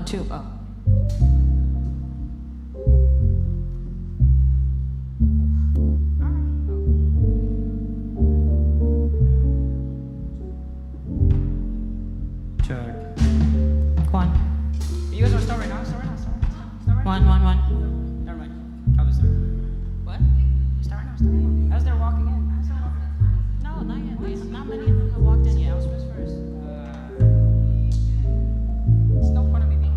2. Oh. Check. Go on. You guys want to start right now? Start right now. Start right now. 1, 1, 1. Never mind. I was there. What? Start right now. Start right now. As they're walking in. No, not yet. Not many of them have walked in yet. I was supposed first. It's no point of me being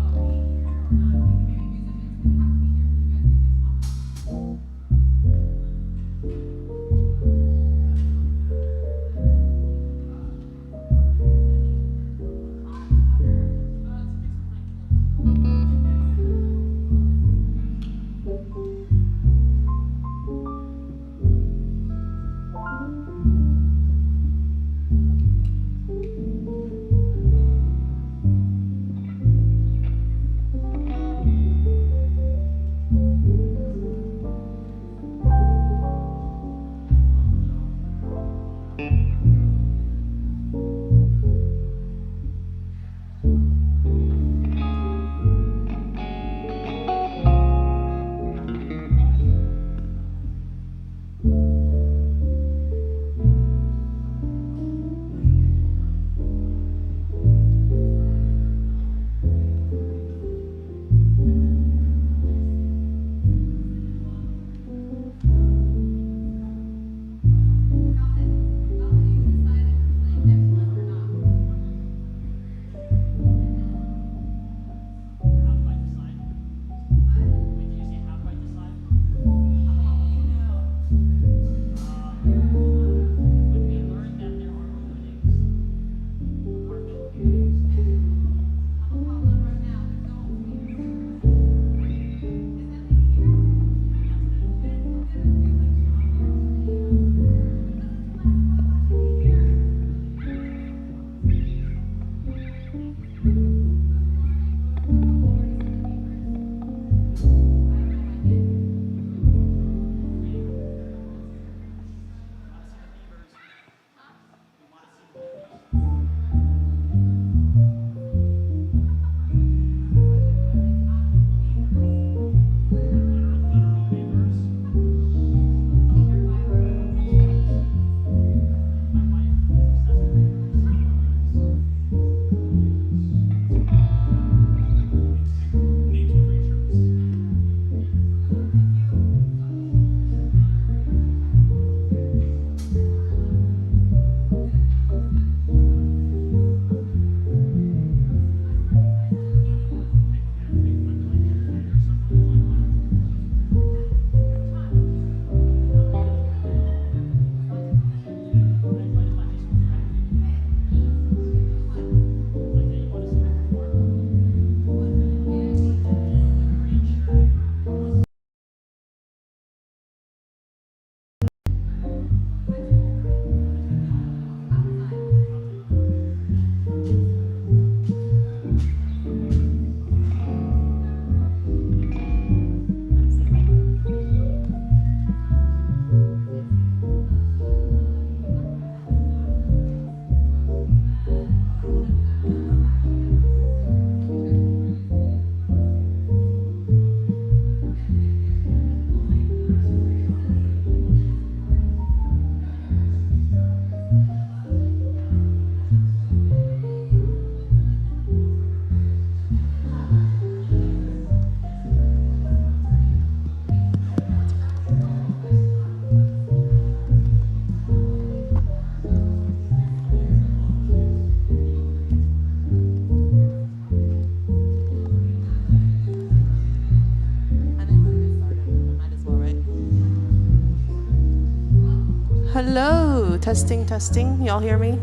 Hello, testing, testing. Y'all hear me?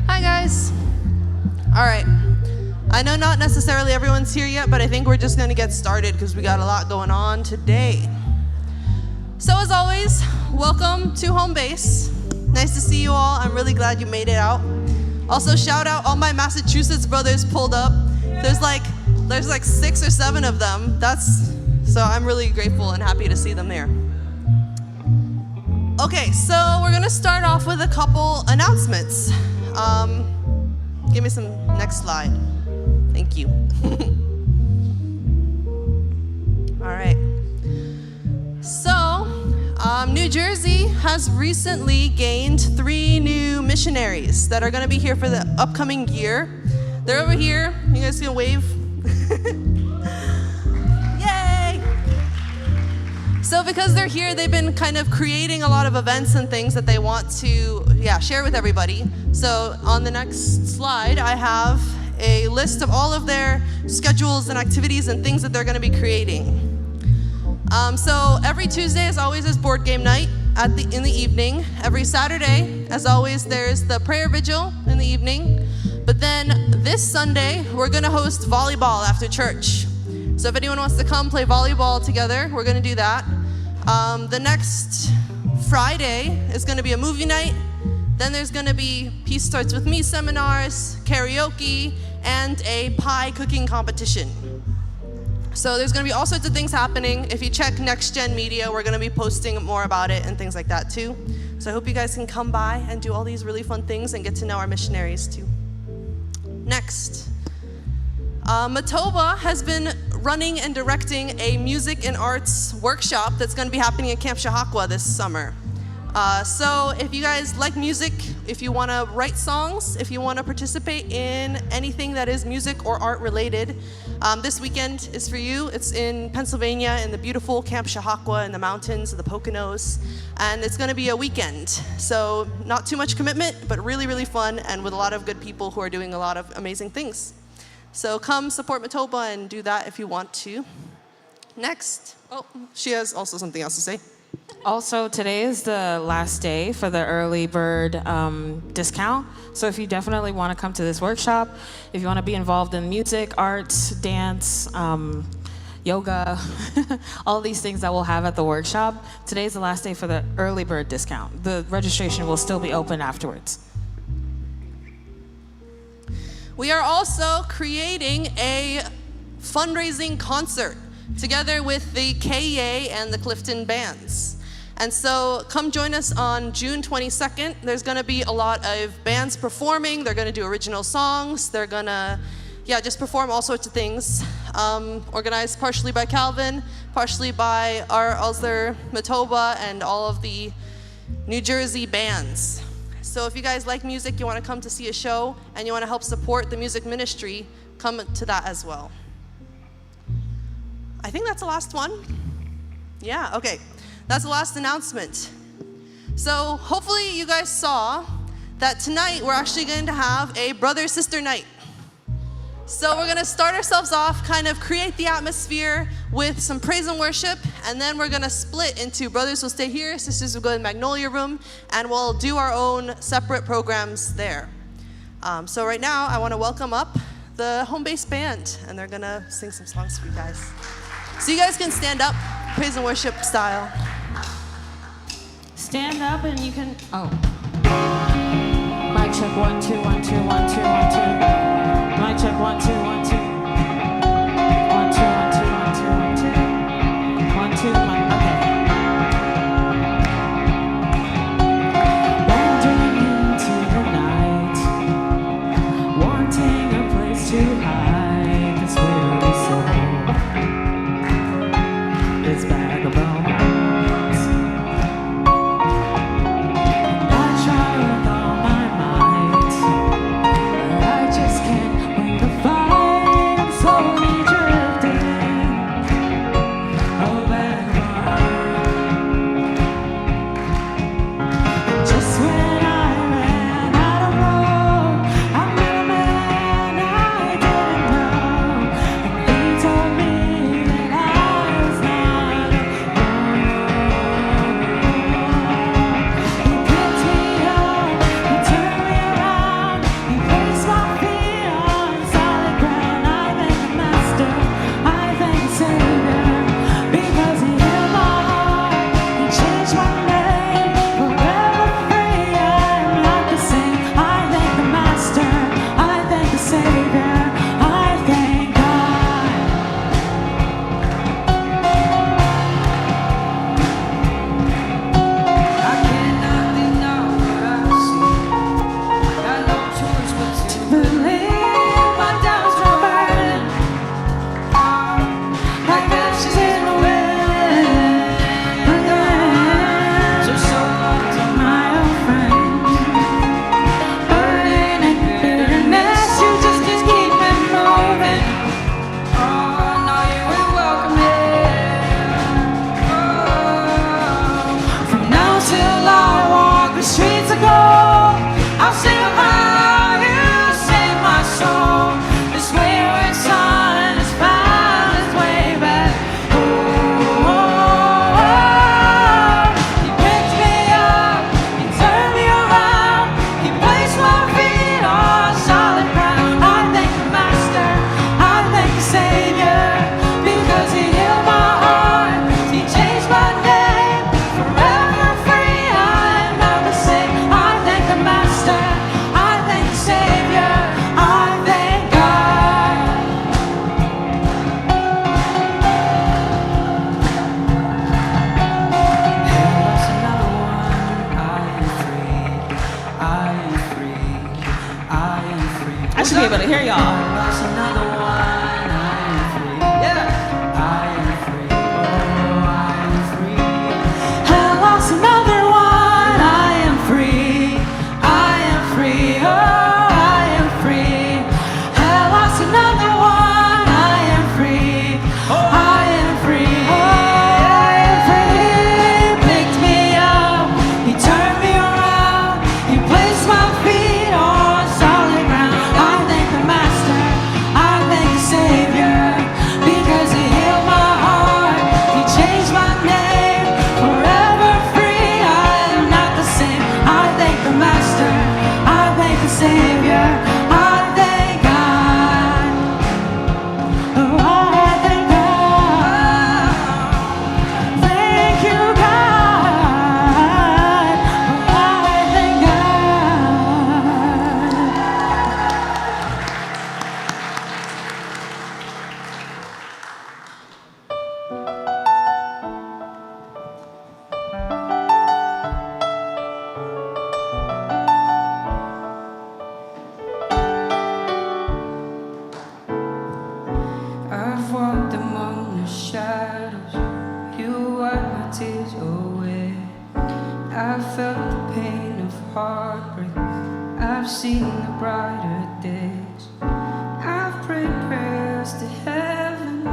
Hi, guys. All right. I know not necessarily everyone's here yet, but I think we're just going to get started because we got a lot going on today. So as always, welcome to home base. Nice to see you all. I'm really glad you made it out. Also, shout out all my Massachusetts brothers pulled up. There's like 6 or 7 of them. So I'm really grateful and happy to see them there. Okay, so we're gonna start off with a couple announcements. Give me some next slide. Thank you. All right. So, New Jersey has recently gained 3 new missionaries that are going to be here for the upcoming year. They're over here. You guys can wave. Yay! So because they're here, they've been kind of creating a lot of events and things that they want to, share with everybody. So on the next slide, I have a list of all of their schedules and activities and things that they're going to be creating. So every Tuesday, as always, is board game night in the evening. Every Saturday, as always, there's the prayer vigil in the evening. But then this Sunday, we're going to host volleyball after church. So if anyone wants to come play volleyball together, we're going to do that. The next Friday is going to be a movie night. Then there's going to be Peace Starts With Me seminars, karaoke, and a pie cooking competition. So there's going to be all sorts of things happening. If you check Next Gen Media, we're going to be posting more about it and things like that too. So I hope you guys can come by and do all these really fun things and get to know our missionaries too. Next, Matoba has been running and directing a music and arts workshop that's going to be happening at Camp Shahakwa this summer. So if you guys like music, if you want to write songs, if you want to participate in anything that is music or art related, this weekend is for you. It's in Pennsylvania in the beautiful Camp Shahakwa in the mountains of the Poconos, and it's going to be a weekend. So not too much commitment, but really, really fun, and with a lot of good people who are doing a lot of amazing things. So come support Matoba and do that if you want to. Next. Oh, she has also something else to say. Also, today is the last day for the early bird discount. So if you definitely want to come to this workshop, if you want to be involved in music, arts, dance, yoga, all these things that we'll have at the workshop, today's the last day for the early bird discount. The registration will still be open afterwards. We are also creating a fundraising concert together with the KEA and the Clifton bands. And so come join us on June 22nd. There's going to be a lot of bands performing. They're going to do original songs. They're going to, just perform all sorts of things. Organized partially by Calvin, partially by our other Matoba and all of the New Jersey bands. So if you guys like music, you want to come to see a show, and you want to help support the music ministry, come to that as well. I think that's the last one. Yeah, okay. That's the last announcement. So hopefully you guys saw that tonight we're actually going to have a brother-sister night. So we're going to start ourselves off, kind of create the atmosphere with some praise and worship, and then we're going to split into brothers will stay here, sisters will go in the Magnolia Room, and we'll do our own separate programs there. So right now I want to welcome up the home-based band, and they're going to sing some songs for you guys. So you guys can stand up, praise and worship style. Stand up and you can, mic check 1 2 1 2 1 2 1 2. Mic check 1 2 1 2. 1 2 1 2 1 2 1 2 1 2. 1 2 1. Okay. Wandering into the night, wanting a place to hide this weary soul. It's bag of bones. I try with all my might, but I just can't win the fight. I'm slowly drifting. Oh, bag of bones. Just when I ran out of road, I met a man I didn't know, and he told me that I was not alone. able to hear y'all. Lost another one, I am free. Yeah, I am free. Oh, I am free. I lost another one, I am free. I am free. Oh, I am free. I lost another one, I am free. I am free. Oh, I am free. Picked me up, he turned me around, he placed my feet on solid ground. I thank the Master, I thank the Savior, because he healed my heart, he changed my name, forever free. I am not the same. I thank the Master, I thank the Savior, I thank God. Oh, I thank God. Thank you, God. Oh, I thank God. I've walked among the shadows, you wiped my tears away. I've felt the pain of heartbreak, I've seen the brighter days. I've prayed prayers to heaven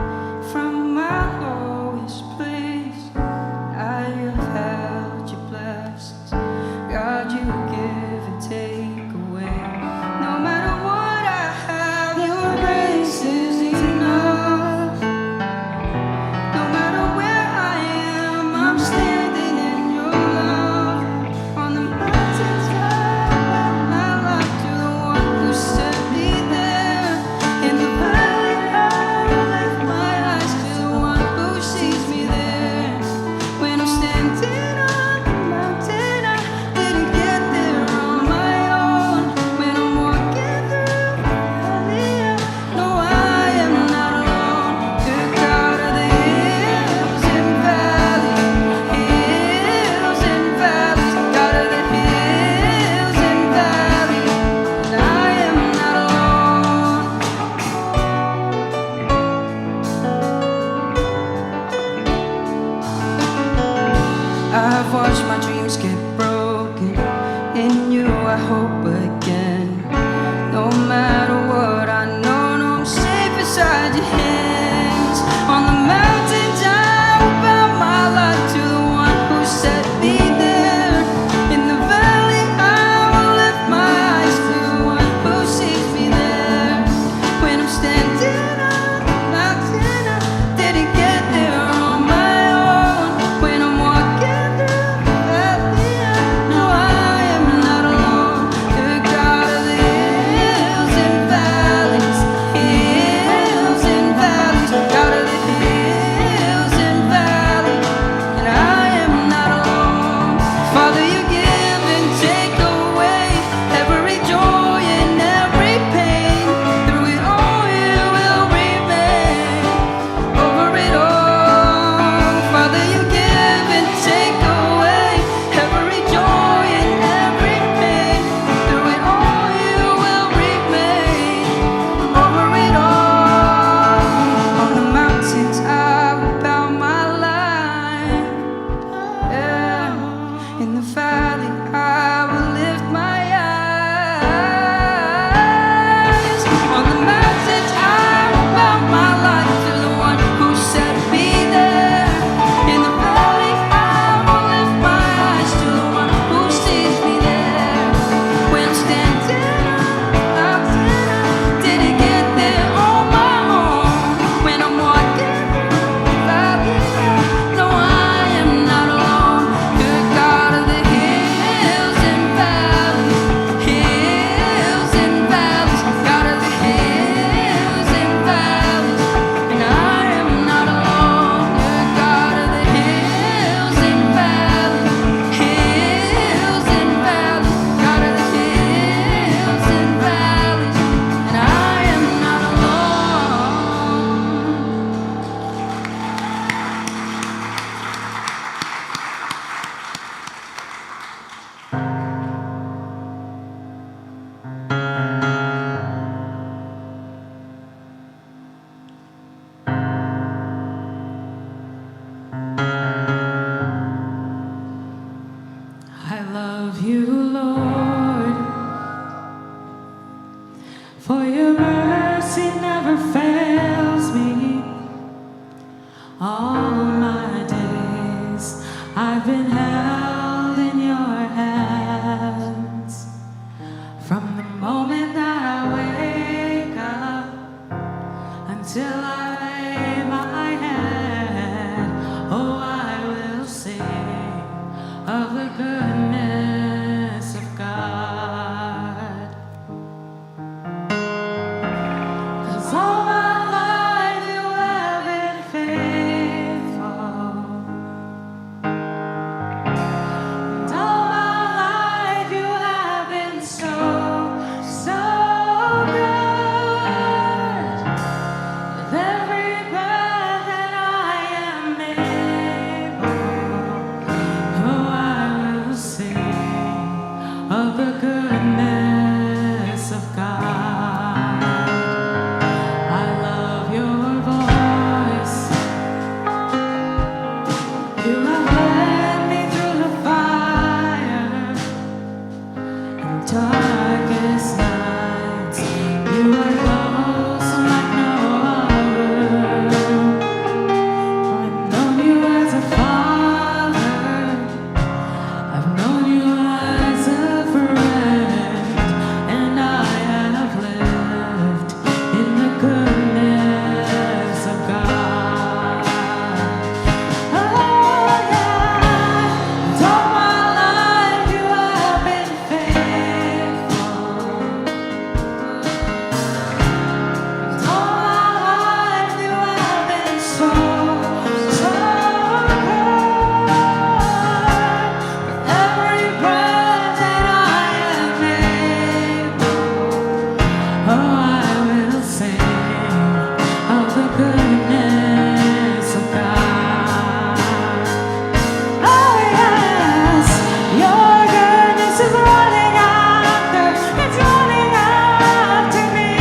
from my lowest place. I have held your blessings, God, you give and take away. No matter what I have, your grace is enough. No matter where I am, I'm standing in your love. On the mountains high, I look to the one who set me there. In the valley high, All my days I've been held in your hands. From the moment that I wake up until I lay my head, oh, I will sing of the goodness of God. 'Cause all my life you have been faithful, and all my life you have been so, so good. With every breath that I am able, oh, I will sing of the goodness of God. I love your voice. You have led me through the fire and darkest nights. You are close like no other. I've known you as a father. I've known you as a friend, and I have lived in the goodness of God. Oh yeah, and all my life you have been faithful. And all my life you have been so, so good. With every breath that I am able, oh, I will sing of the goodness of God. Oh yes, your goodness is running after, it's running after me.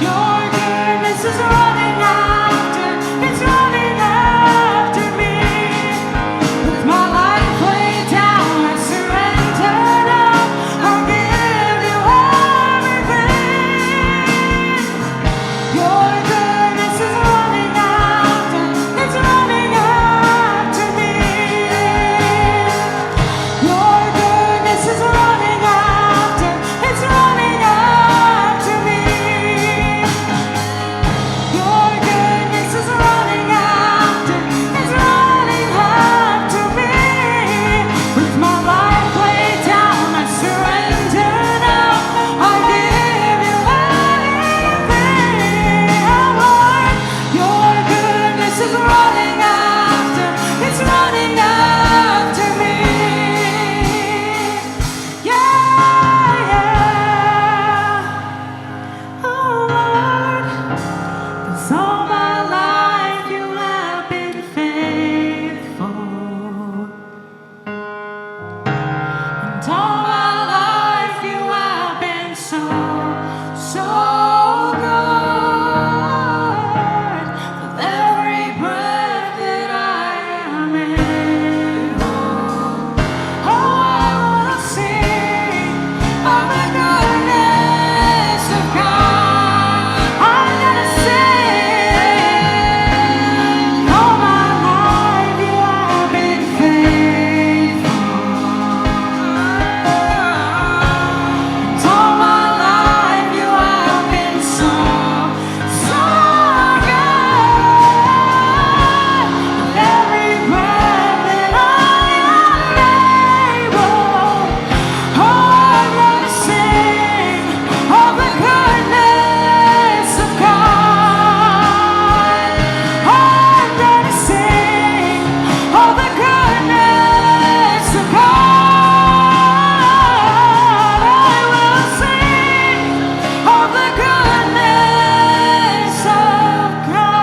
Your goodness is running after, it's running after me. With my life laid down, I surrender now. I'll give you everything. Your goodness is running after, it's running after me. Your goodness is running after, it's running after me. Your goodness is running after, it's running after me. With my life laid down, I surrender now. I give you everything, oh Lord. Your goodness is running after, it's running after me. Yeah, yeah, oh Lord. 'Cause all my life you have been faithful, and all my life you have been so, so good. With every breath that I am able, oh, I will sing of the goodness of God. I'm gonna sing. All my life you have been faithful. And all my life you have been so, so good. With every breath that I am able, oh, I'm gonna sing of the goodness of God. I'm gonna sing of the goodness of God. I will sing of the goodness of God.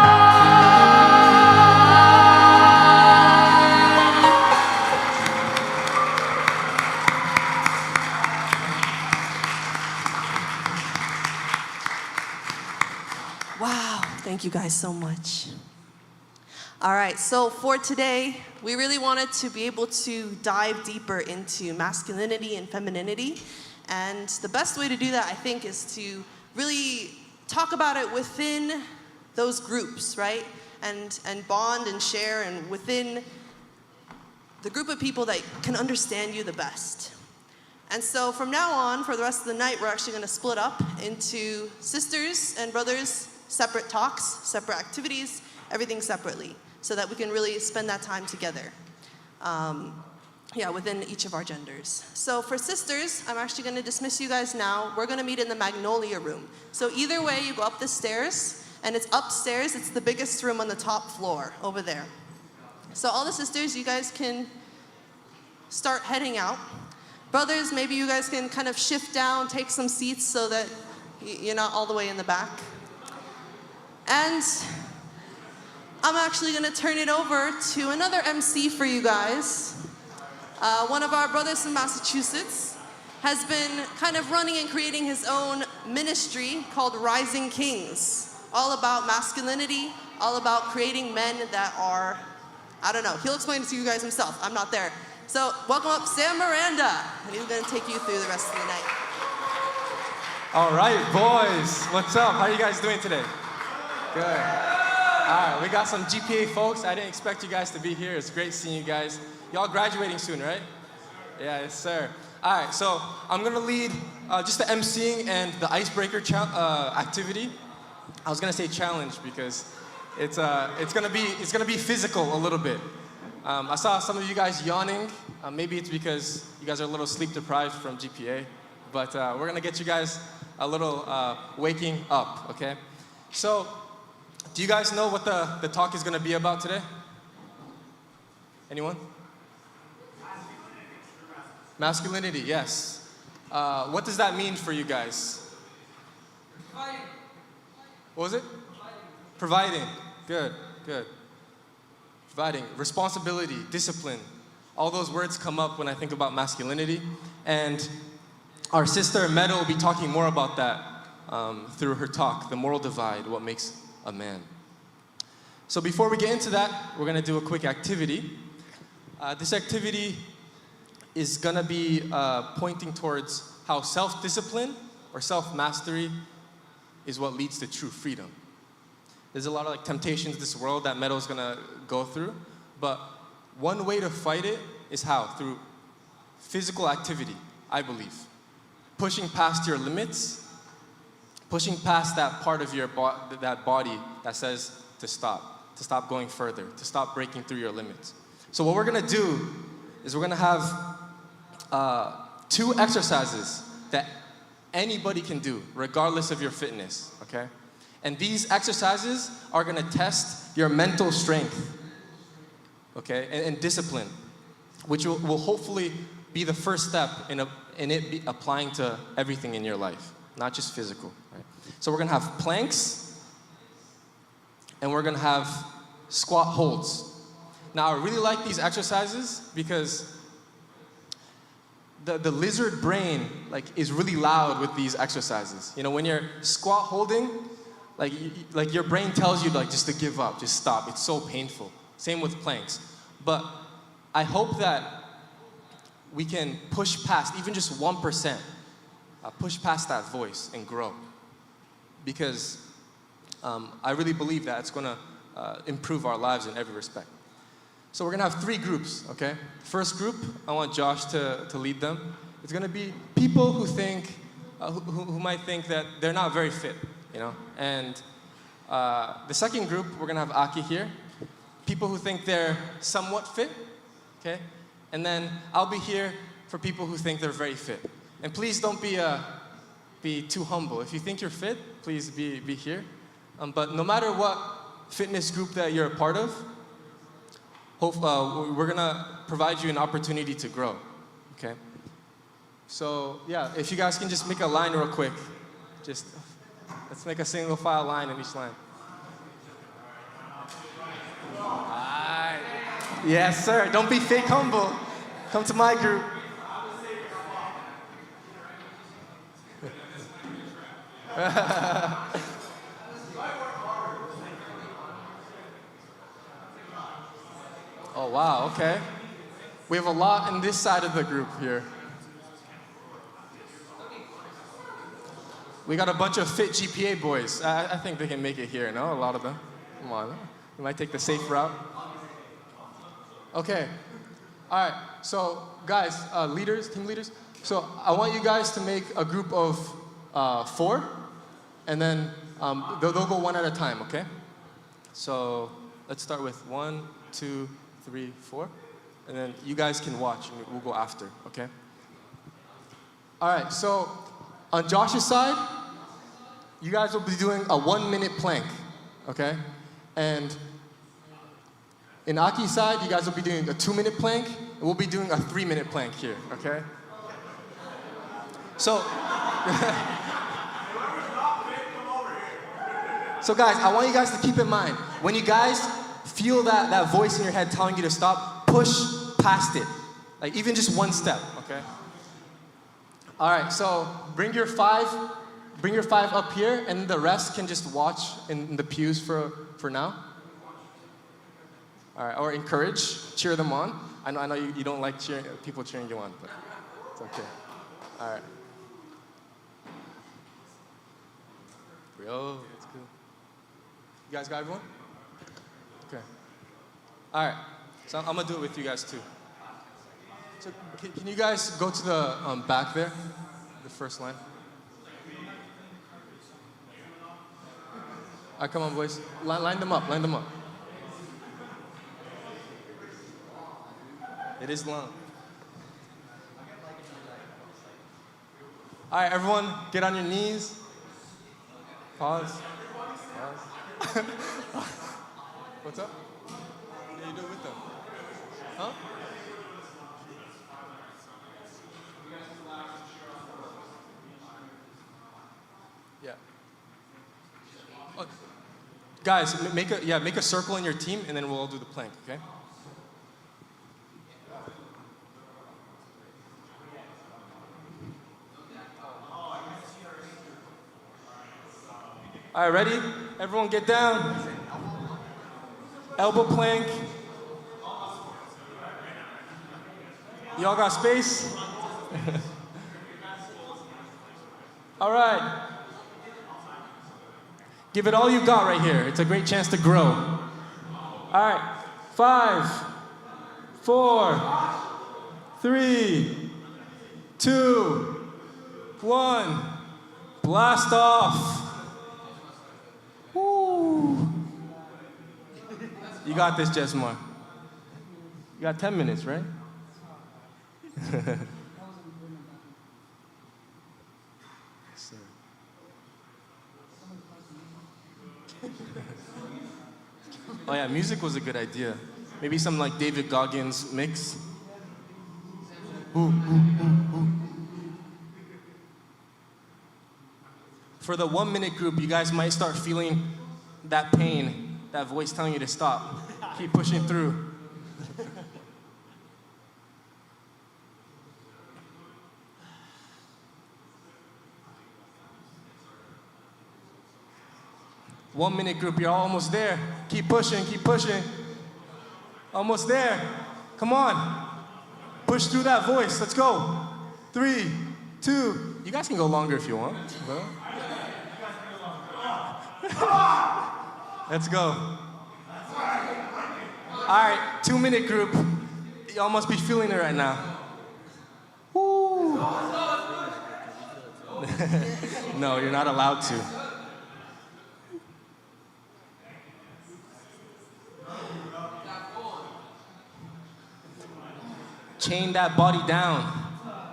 Wow, thank you guys so much. All right, so for today, we really wanted to be able to dive deeper into masculinity and femininity. And the best way to do that, I think, is to really talk about it within those groups, right? And bond and share and within the group of people that can understand you the best. And so from now on, for the rest of the night, we're actually going to split up into sisters and brothers, separate talks, separate activities, everything separately, so that we can really spend that time together. Within each of our genders. So for sisters, I'm actually going to dismiss you guys now. We're going to meet in the Magnolia room. So either way, you go up the stairs, and it's upstairs. It's the biggest room on the top floor over there. So all the sisters, you guys can start heading out. Brothers, maybe you guys can kind of shift down, take some seats so that you're not all the way in the back. And I'm actually going to turn it over to another MC for you guys. One of our brothers from Massachusetts has been kind of running and creating his own ministry called Rising Kings, all about masculinity, all about creating men that are, I don't know, he'll explain it to you guys himself. I'm not there. So welcome up Sam Miranda, and he's going to take you through the rest of the night. All right, boys, what's up? How are you guys doing today? Good. All right, we got some GPA folks. I didn't expect you guys to be here. It's great seeing you guys. Y'all graduating soon, right? Yeah, yes, sir. All right, so I'm gonna lead just the emceeing and the icebreaker activity. I was gonna say challenge because it's gonna be physical a little bit. I saw some of you guys yawning. Maybe it's because you guys are a little sleep deprived from GPA, but we're gonna get you guys a little waking up, okay? So, do you guys know what the talk is gonna be about today? Anyone? Masculinity, yes. What does that mean for you guys? Providing. What was it? Providing. Good, good. Providing. Responsibility, discipline. All those words come up when I think about masculinity. And our sister Meta will be talking more about that through her talk, The Moral Divide, What Makes a Man. So before we get into that, we're gonna do a quick activity. This activity is gonna be pointing towards how self-discipline or self-mastery is what leads to true freedom. There's a lot of temptations in this world that Meadows gonna go through, but one way to fight it is how? Through physical activity, I believe. Pushing past your limits, pushing past that part of your that body that says to stop going further, to stop breaking through your limits. So what we're gonna do is we're gonna have 2 exercises that anybody can do, regardless of your fitness, okay? And these exercises are gonna test your mental strength, okay, and discipline, which will hopefully be the first step in it be applying to everything in your life, not just physical, right? So we're gonna have planks, and we're gonna have squat holds. Now, I really like these exercises because the lizard brain is really loud with these exercises. You know, when you're squat holding, your brain tells you just to give up, just stop. It's so painful. Same with planks. But I hope that we can push past even just 1%, push past that voice and grow. Because I really believe that it's gonna improve our lives in every respect. So we're gonna have 3 groups, okay? First group, I want Josh to lead them. It's gonna be people who think, who might think that they're not very fit, you know? And the second group, we're gonna have Aki here. People who think they're somewhat fit, okay? And then I'll be here for people who think they're very fit. And please don't be too humble. If you think you're fit, please be here. But no matter what fitness group that you're a part of, we're gonna provide you an opportunity to grow, okay? So yeah, if you guys can just make a line real quick. Let's make a single file line in each line. All right. Yes, sir, don't be fake humble. Come to my group. Oh, wow, okay. We have a lot in this side of the group here. We got a bunch of fit GPA boys. I think they can make it here, no? A lot of them. Come on. We might take the safe route. Okay. All right. So, guys, leaders, team leaders. So, I want you guys to make a group of 4, and then they'll go one at a time, okay? So, let's start with 1, 2, 3, 4. And then you guys can watch, and we'll go after, okay? All right, so on Josh's side, you guys will be doing a 1-minute plank, okay? And in Aki's side, you guys will be doing a 2-minute plank, and we'll be doing a 3-minute plank here, okay? So, so guys, I want you guys to keep in mind, when you guys feel that voice in your head telling you to stop, push past it. Like even just 1 step, okay? All right, so bring your 5 up here, and the rest can just watch in the pews for now. All right, or encourage, cheer them on. I know you don't like people cheering you on, but it's okay. All right. Oh, that's good. You guys got everyone? Okay. All right, so I'm gonna do it with you guys too. So can you guys go to the back there, the first line? All right, come on, boys. Line them up, line them up. It is long. All right, everyone, get on your knees. Pause. What's up? Yeah, you do it with them. Huh? Yeah. Oh, guys, make a circle in your team, and then we'll all do the plank, okay? All right, ready? Everyone get down. Elbow plank. Y'all got space? All right. Give it all you got right here. It's a great chance to grow. All right. 5, 4, 3, 2, 1. Blast off. Woo. You got this, Jesmar. You got 10 minutes, right? Oh yeah, music was a good idea. Maybe some like David Goggins mix. For the 1-minute group, you guys might start feeling that pain, that voice telling you to stop. Keep pushing through. One-minute group, you're almost there. Keep pushing, keep pushing. Almost there. Come on. Push through that voice. Let's go. 3, 2. You guys can go longer if you want. Let's go. All right, 2-minute group. Y'all must be feeling it right now. Woo. No, you're not allowed to. Chain that body down.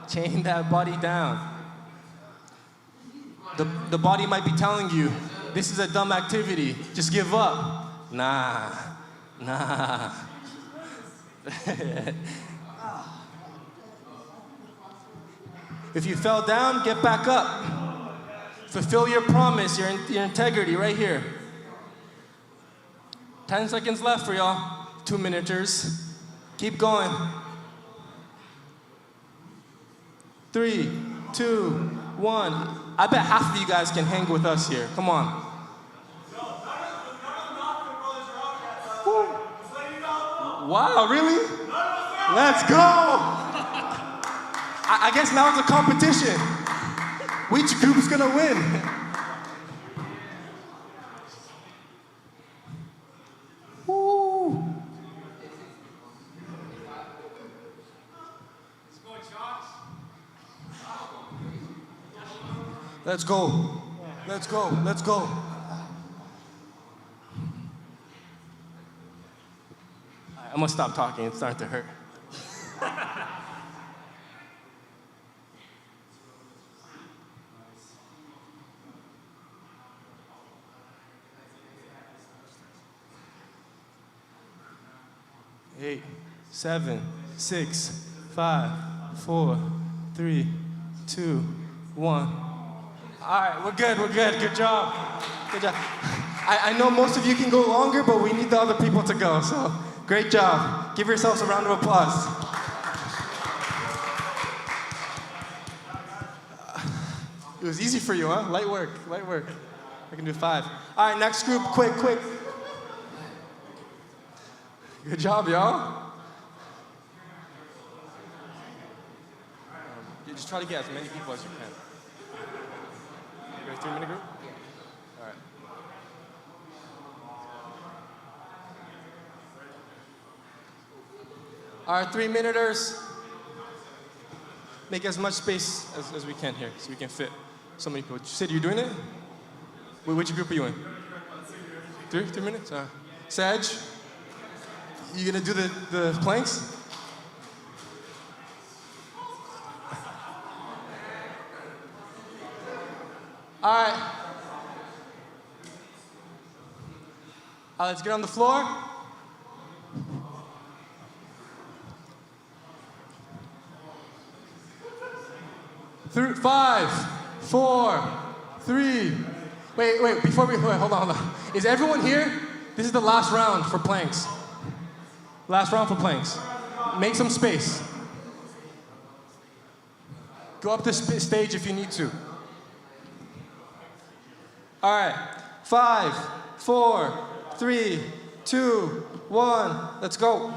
Chain that body down. The body might be telling you, this is a dumb activity. Just give up. Nah. If you fell down, get back up. Fulfill your promise, your integrity right here. 10 seconds left for y'all. 2-minuters. Keep going. 3, 2, 1. I bet half of you guys can hang with us here. Come on. Woo. Wow, really? Let's go. I guess now it's a competition. Which group's gonna win? Woo. Let's go. Let's go. Let's go. I'm gonna stop talking. It's starting to hurt. Eight, 7, 6, 5, 4, 3, 2, 1. All right, we're good. Good job. Good job. I know most of you can go longer, but we need the other people to go, so great job. Give yourselves a round of applause. It was easy for you, huh? Light work. I can do 5. All right, next group, quick. Good job, y'all. You just try to get as many people as you can. You ready, 3-minute group? Yeah. All right. All right, 3-minuters. Make as much space as we can here, so we can fit so many people. Sid, you doing it? Which group are you in? 3 minutes? Sag, you gonna do the planks? All right. Let's get on the floor. Through 5, 4, 3. Wait, hold on. Is everyone here? This is the last round for planks. Last round for planks. Make some space. Go up this stage if you need to. All right, 5, 4, 3, 2, 1. Let's go.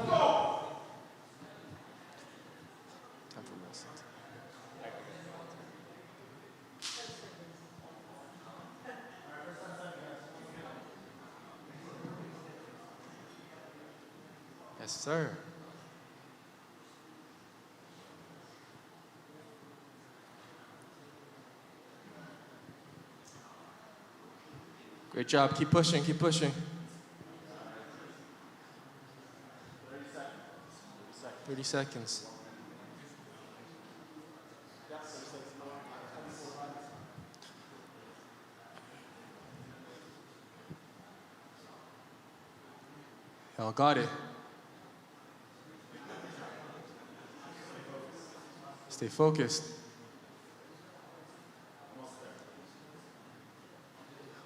Yes, sir. Great job. Keep pushing. 30 seconds. Y'all got it. Stay focused.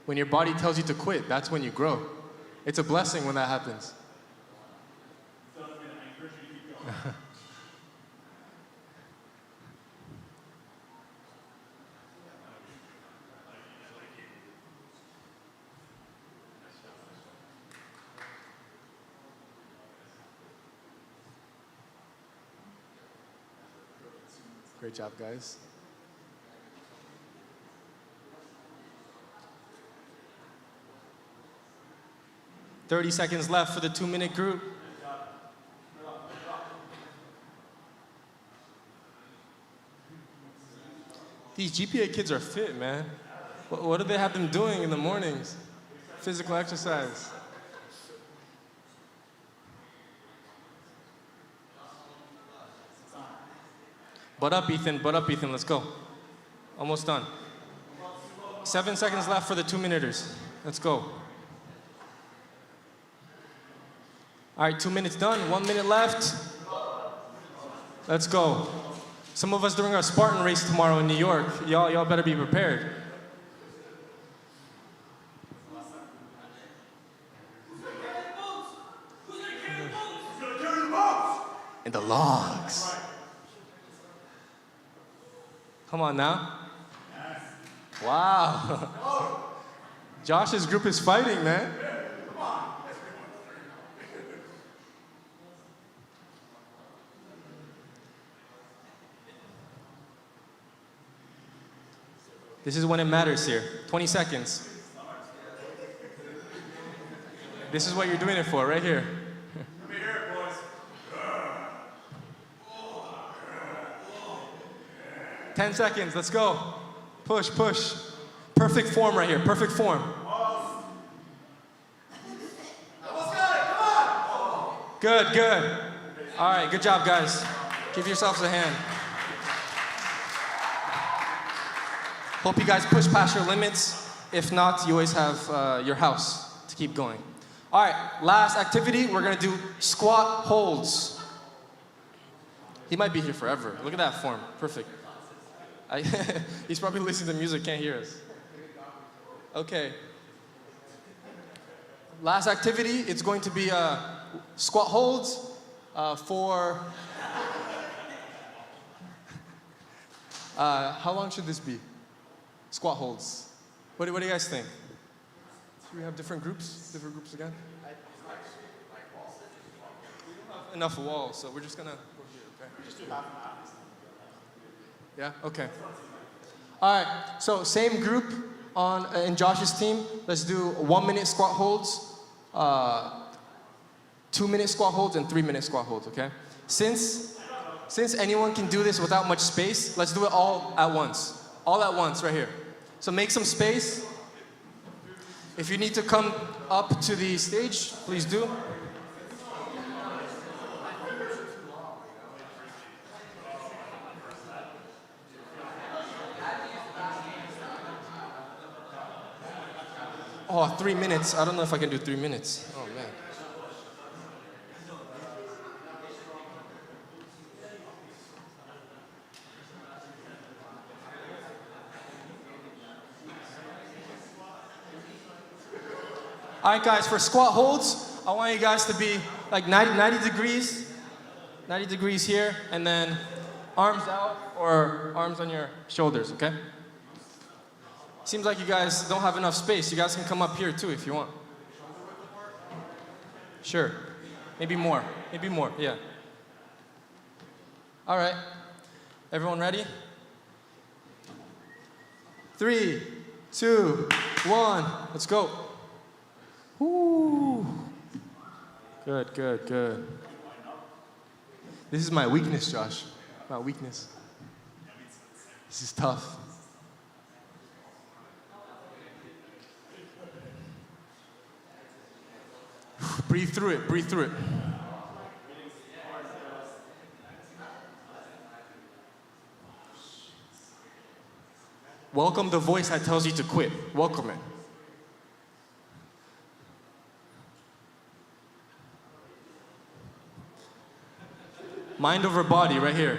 When your body tells you to quit, that's when you grow. It's a blessing when that happens. Great job, guys. "30 seconds left for the 2-minute group. These GPA kids are fit, man. What do they have them doing in the mornings? Physical exercise. Butt up, Ethan. Let's go. Almost done. 7 seconds left for the 2-minuters. Let's go. All right, 2 minutes done. 1 minute left. Let's go. Some of us doing our Spartan race tomorrow in New York. Y'all better be prepared. And the logs. Come on now. Wow. Josh's group is fighting, man. This is when it matters here. 20 seconds. This is what you're doing it for, right here. 10 seconds, let's go. Push, push. Perfect form right here, perfect form. Good, good. All right, good job, guys. Give yourselves a hand. Hope you guys push past your limits. If not, you always have your house to keep going. All right, last activity, we're gonna do squat holds. He might be here forever. Look at that form, perfect. He's probably listening to music, can't hear us. Okay. Last activity, it's going to be squat holds for... how long should this be? Squat holds. What do you guys think? Should we have different groups? Different groups again? We don't have enough walls, so we're just gonna go here, okay? Just do half and half. Yeah, okay. All right, so same group in Josh's team. Let's do 1 minute squat holds, 2 minute squat holds, and 3 minute squat holds, okay? Since anyone can do this without much space, let's do it all at once. All at once, right here. So make some space. If you need to come up to the stage, please do. Oh, 3 minutes. I don't know if I can do 3 minutes. Oh, man. All right, guys, for squat holds, I want you guys to be like 90 degrees here, and then arms out or arms on your shoulders, okay? Seems like you guys don't have enough space. You guys can come up here too if you want. Sure. Maybe more, yeah. All right, everyone ready? 3, 2, 1, let's go. Woo. Good, good, good. This is my weakness, Josh. My weakness. This is tough. Breathe through it, breathe through it. Welcome the voice that tells you to quit. Welcome it. Mind over body right here.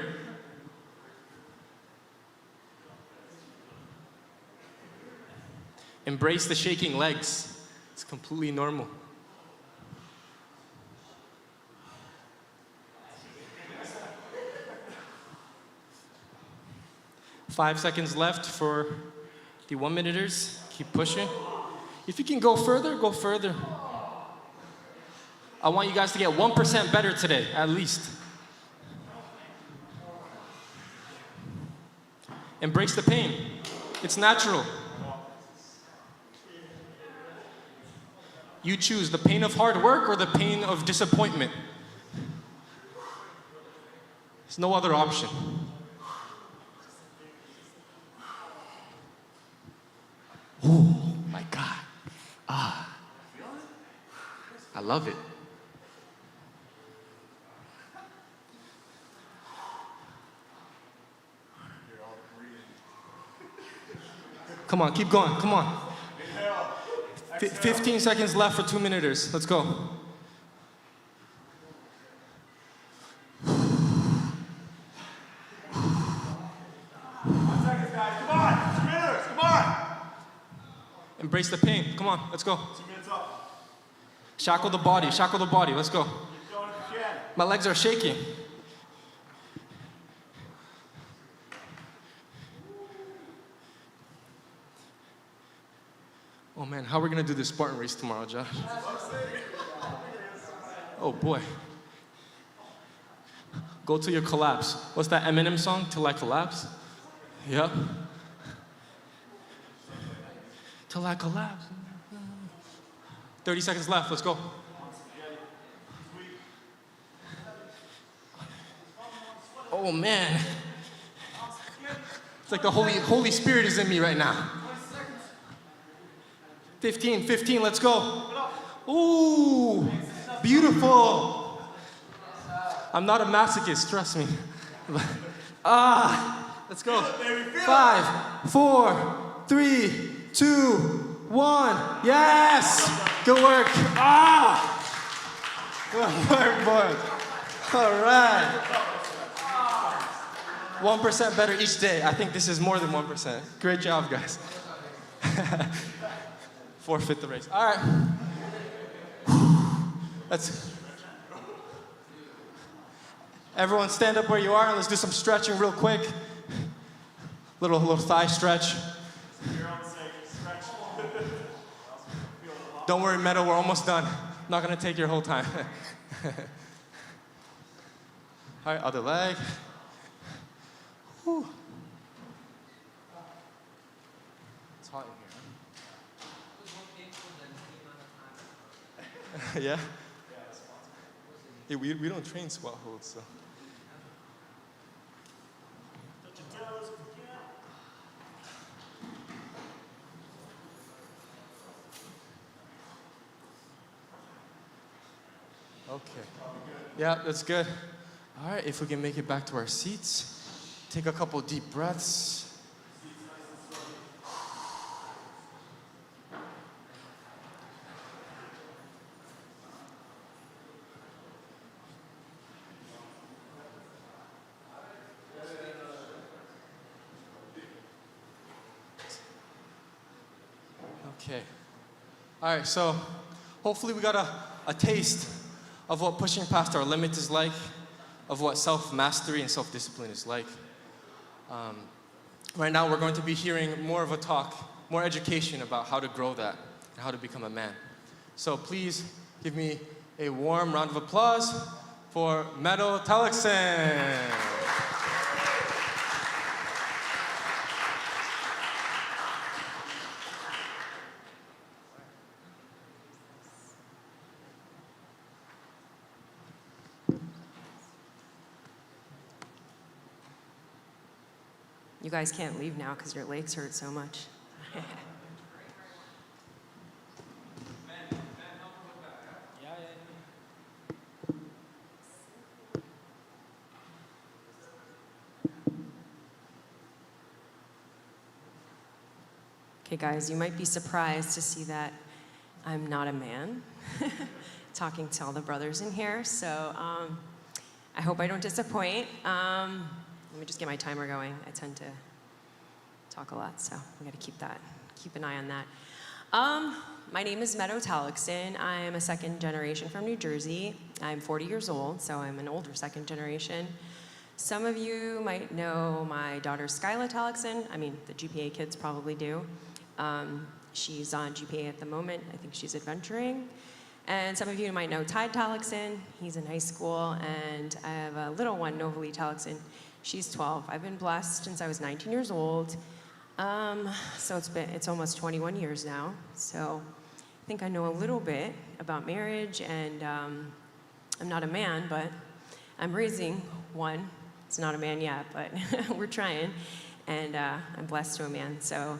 Embrace the shaking legs. It's completely normal. Five seconds left for the 1 minuters. Keep pushing. If you can go further, go further. I want you guys to get 1% better today, at least. Embrace the pain. It's natural. You choose the pain of hard work or the pain of disappointment. There's no other option. Oh my God. I love it. Come on, keep going, come on. 15 seconds left for 2 minuters. Let's go. 1 second, guys. Come on. 2 minutes. Come on. Embrace the pain. Come on, let's go. 2 minutes up. Shackle the body, shackle the body. Let's go. Keep going if you can. My legs are shaking. Oh man, how are we gonna do this Spartan race tomorrow, Josh? Oh boy. Go till you collapse. What's that Eminem song? Till I collapse? Yep. till I collapse. 30 seconds left, let's go. Oh man. It's like the Holy Spirit is in me right now. 15, let's go. Ooh, beautiful. I'm not a masochist, trust me. Let's go. 5, 4, 3, 2, 1. Yes! Good work. Good work, boys. All right. 1% better each day. I think this is more than 1%. Great job, guys. Forfeit the race. All right. Everyone stand up where you are and let's do some stretching real quick. Little thigh stretch. Don't worry, Meadow, we're almost done. Not gonna take your whole time. All right, other leg. Whew. It's hot in here. Yeah? Yeah, we don't train squat holds, so. Okay. Yeah, that's good. All right, if we can make it back to our seats, take a couple deep breaths. Okay. All right, so hopefully we got a taste of what pushing past our limits is like, of what self-mastery and self-discipline is like. Right now we're going to be hearing more of a talk, more education about how to grow that, and how to become a man. So please give me a warm round of applause for Meadow Telekson. You guys can't leave now because your legs hurt so much. Okay, guys, you might be surprised to see that I'm not a man. Talking to all the brothers in here, so I hope I don't disappoint. Let me just get my timer going. I tend to talk a lot, so we gotta keep an eye on that. My name is Meadow Telekson. I'm a second generation from New Jersey. I'm 40 years old, so I'm an older second generation. Some of you might know my daughter Skyla Telekson. I mean, the GPA kids probably do. She's on GPA at the moment. I think she's adventuring. And some of you might know Ty Telekson. He's in high school, and I have a little one, Novalie Telekson. She's 12. I've been blessed since I was 19 years old. So it's almost 21 years now. So I think I know a little bit about marriage, and I'm not a man, but I'm raising one. It's not a man yet, but we're trying, and I'm blessed to a man. So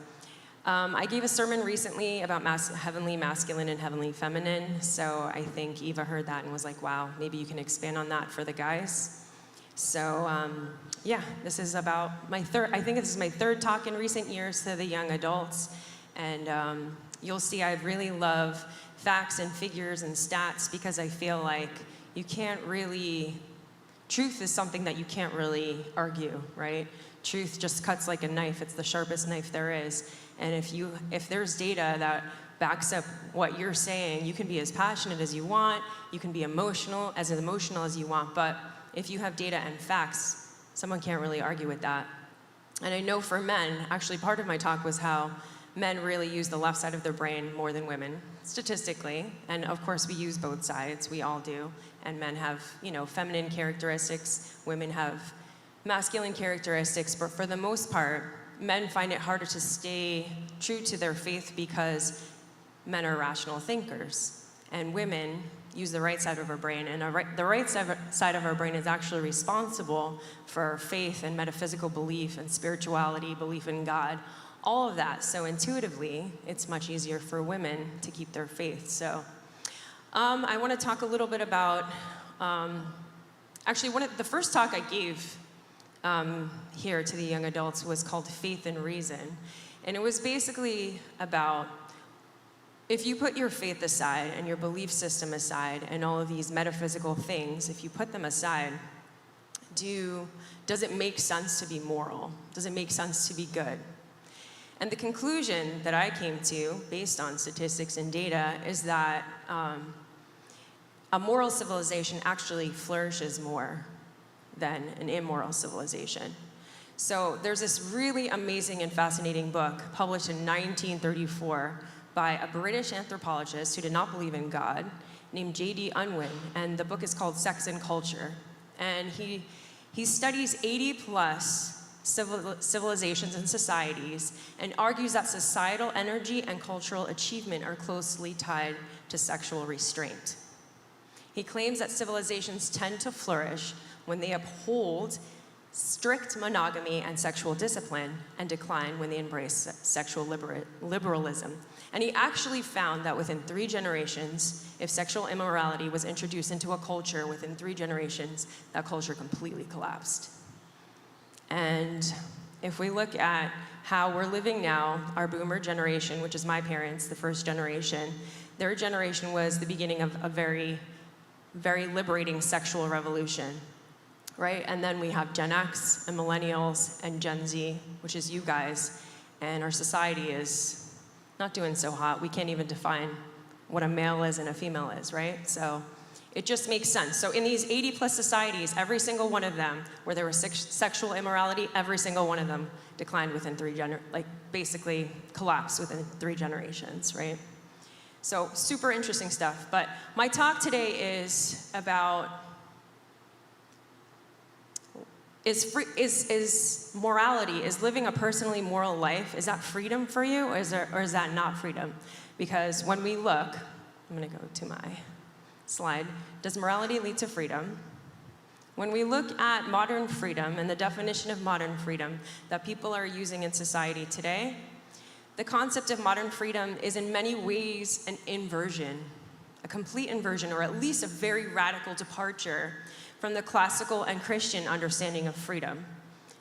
I gave a sermon recently about heavenly masculine and heavenly feminine. So I think Eva heard that and was like, wow, maybe you can expand on that for the guys. So yeah, this is about I think this is my third talk in recent years to the young adults. And you'll see I really love facts and figures and stats because I feel like truth is something that you can't really argue, right? Truth just cuts like a knife. It's the sharpest knife there is. And if there's data that backs up what you're saying, you can be as passionate as you want, you can be emotional as you want, but if you have data and facts, someone can't really argue with that. And I know for men, actually part of my talk was how men really use the left side of their brain more than women, statistically. And of course we use both sides, we all do. And men have, feminine characteristics, women have masculine characteristics, but for the most part, men find it harder to stay true to their faith because men are rational thinkers, and women use the right side of our brain, and the right side of our brain is actually responsible for faith and metaphysical belief and spirituality, belief in God, all of that. So intuitively, it's much easier for women to keep their faith. So I want to talk a little bit about, actually the first talk I gave here to the young adults was called Faith and Reason. And it was basically about, if you put your faith aside and your belief system aside and all of these metaphysical things, if you put them aside, does it make sense to be moral? Does it make sense to be good? And the conclusion that I came to, based on statistics and data, is that a moral civilization actually flourishes more than an immoral civilization. So there's this really amazing and fascinating book published in 1934 by a British anthropologist who did not believe in God, named J.D. Unwin, and the book is called Sex and Culture. And he studies 80 plus civilizations and societies and argues that societal energy and cultural achievement are closely tied to sexual restraint. He claims that civilizations tend to flourish when they uphold strict monogamy and sexual discipline, and decline when they embrace sexual liberalism. And he actually found that within 3 generations, if sexual immorality was introduced into a culture, within 3 generations, that culture completely collapsed. And if we look at how we're living now, our boomer generation, which is my parents, the first generation, their generation was the beginning of a very, very liberating sexual revolution, right? And then we have Gen X and millennials and Gen Z, which is you guys, and our society is not doing so hot. We can't even define what a male is and a female is, right? So it just makes sense. So in these 80 plus societies, every single one of them, where there was sexual immorality, every single one of them declined within basically collapsed within 3 generations, right? So super interesting stuff. But my talk today is about, is morality, is living a personally moral life, is that freedom for you, or is that not freedom? Because when we look, I'm gonna go to my slide, does morality lead to freedom? When we look at modern freedom and the definition of modern freedom that people are using in society today, the concept of modern freedom is in many ways an inversion, a complete inversion, or at least a very radical departure from the classical and Christian understanding of freedom.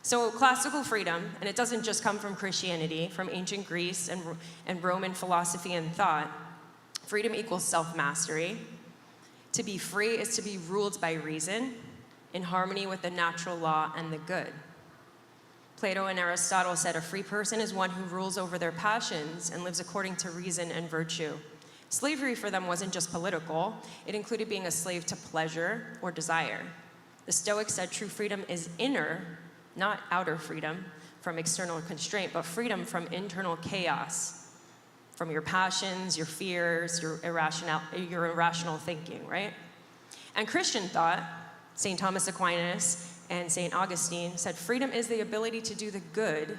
So classical freedom, and it doesn't just come from Christianity, from ancient Greece and Roman philosophy and thought, freedom equals self-mastery. To be free is to be ruled by reason, in harmony with the natural law and the good. Plato and Aristotle said a free person is one who rules over their passions and lives according to reason and virtue. Slavery for them wasn't just political, it included being a slave to pleasure or desire. The Stoics said true freedom is inner, not outer freedom from external constraint, but freedom from internal chaos, from your passions, your fears, your irrational thinking, right? And Christian thought, St. Thomas Aquinas and St. Augustine said freedom is the ability to do the good,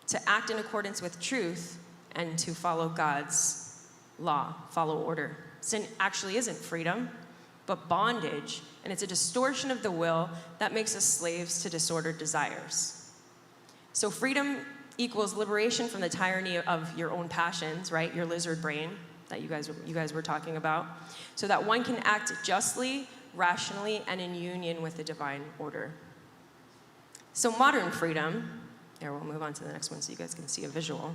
to act in accordance with truth, and to follow God's law, follow order. Sin actually isn't freedom, but bondage, and it's a distortion of the will that makes us slaves to disordered desires. So freedom equals liberation from the tyranny of your own passions, right? Your lizard brain that you guys were talking about, so that one can act justly, rationally, and in union with the divine order. So modern freedom, here we'll move on to the next one so you guys can see a visual.